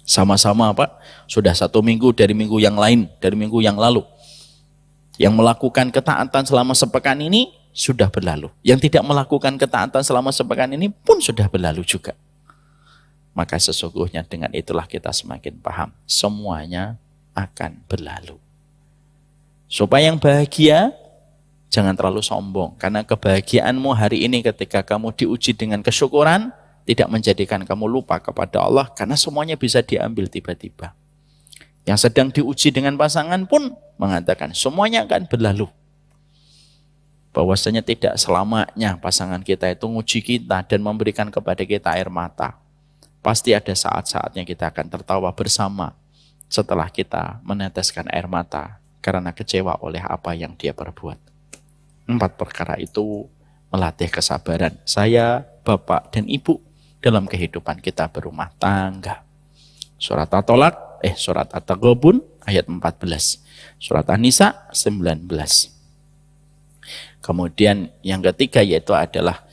Sama-sama Pak, sudah 1 minggu dari minggu yang lain, dari minggu yang lalu. Yang melakukan ketaatan selama sepekan ini sudah berlalu. Yang tidak melakukan ketaatan selama sepekan ini pun sudah berlalu juga. Maka sesungguhnya dengan itulah kita semakin paham, semuanya akan berlalu. Supaya yang bahagia, jangan terlalu sombong, karena kebahagiaanmu hari ini ketika kamu diuji dengan kesyukuran, tidak menjadikan kamu lupa kepada Allah, karena semuanya bisa diambil tiba-tiba. Yang sedang diuji dengan pasangan pun mengatakan, semuanya akan berlalu. Bahwasanya tidak selamanya pasangan kita itu nguji kita dan memberikan kepada kita air mata. Pasti ada saat-saatnya kita akan tertawa bersama setelah kita meneteskan air mata karena kecewa oleh apa yang dia perbuat. 4 perkara itu melatih kesabaran saya, Bapak, dan Ibu dalam kehidupan kita berumah tangga. Surat At-Taghabun ayat 14. Surat An-Nisa 19. Kemudian yang ketiga yaitu adalah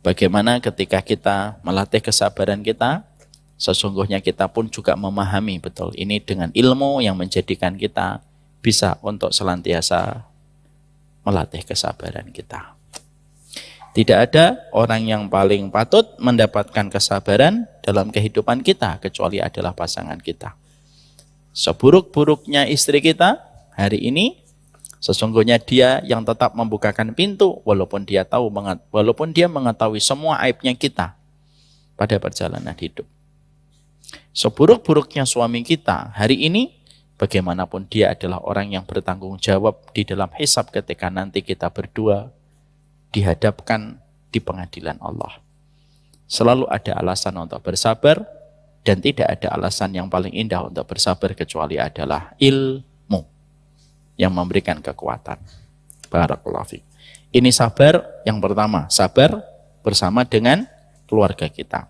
bagaimana ketika kita melatih kesabaran kita, sesungguhnya kita pun juga memahami betul ini dengan ilmu yang menjadikan kita bisa untuk senantiasa melatih kesabaran kita. Tidak ada orang yang paling patut mendapatkan kesabaran dalam kehidupan kita kecuali adalah pasangan kita. Seburuk-buruknya istri kita hari ini, sesungguhnya dia yang tetap membukakan pintu walaupun dia mengetahui semua aibnya kita pada perjalanan hidup. Seburuk-buruknya suami kita hari ini, bagaimanapun dia adalah orang yang bertanggung jawab di dalam hisab ketika nanti kita berdua dihadapkan di pengadilan Allah. Selalu ada alasan untuk bersabar dan tidak ada alasan yang paling indah untuk bersabar kecuali adalah ilmu yang memberikan kekuatan. Barakallahu fiik. Ini sabar yang pertama, sabar bersama dengan keluarga kita.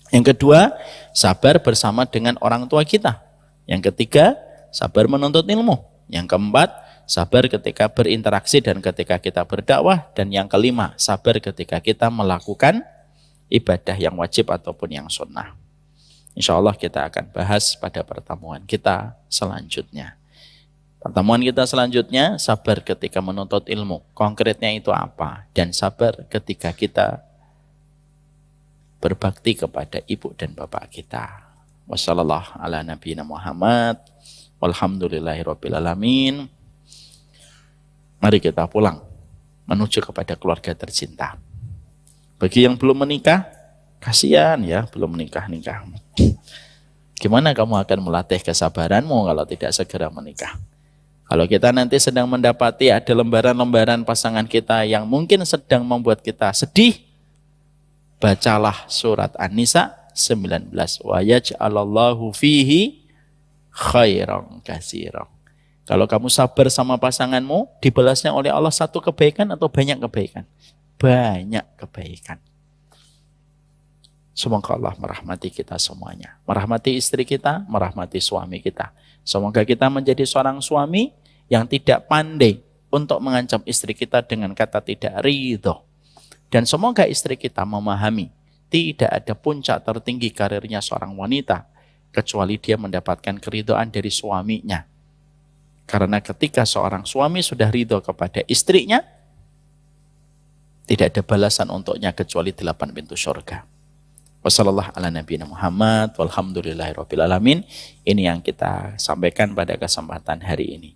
Yang kedua, sabar bersama dengan orang tua kita. Yang ketiga, sabar menuntut ilmu. Yang keempat, sabar ketika berinteraksi dan ketika kita berdakwah. Dan yang kelima, sabar ketika kita melakukan ibadah yang wajib ataupun yang sunnah. Insya Allah kita akan bahas pada pertemuan kita selanjutnya. Pertemuan kita selanjutnya, sabar ketika menuntut ilmu. Konkretnya itu apa? Dan sabar ketika kita berbakti kepada ibu dan bapak kita. Wassallallahu ala nabiyina Muhammad. Walhamdulillahirabbil alamin. Mari kita pulang menuju kepada keluarga tercinta. Bagi yang belum menikah, kasihan ya, belum nikah-nikah. Gimana kamu akan melatih kesabaranmu kalau tidak segera menikah? Kalau kita nanti sedang mendapati ada lembaran-lembaran pasangan kita yang mungkin sedang membuat kita sedih, bacalah surat An-Nisa 19. Wa yaj'alallahu fihi khairan katsiran. Kalau kamu sabar sama pasanganmu, dibalasnya oleh Allah satu kebaikan atau banyak kebaikan? Banyak kebaikan. Semoga Allah merahmati kita semuanya. Merahmati istri kita, merahmati suami kita. Semoga kita menjadi seorang suami yang tidak pandai untuk mengancam istri kita dengan kata tidak ridho. Dan semoga istri kita memahami tidak ada puncak tertinggi karirnya seorang wanita kecuali dia mendapatkan keridhaan dari suaminya. Karena ketika seorang suami sudah ridho kepada istrinya, tidak ada balasan untuknya kecuali 8 pintu surga. Wassallallahu ala nabiyina Muhammad walhamdulillahirabbil alamin. Ini yang kita sampaikan pada kesempatan hari ini.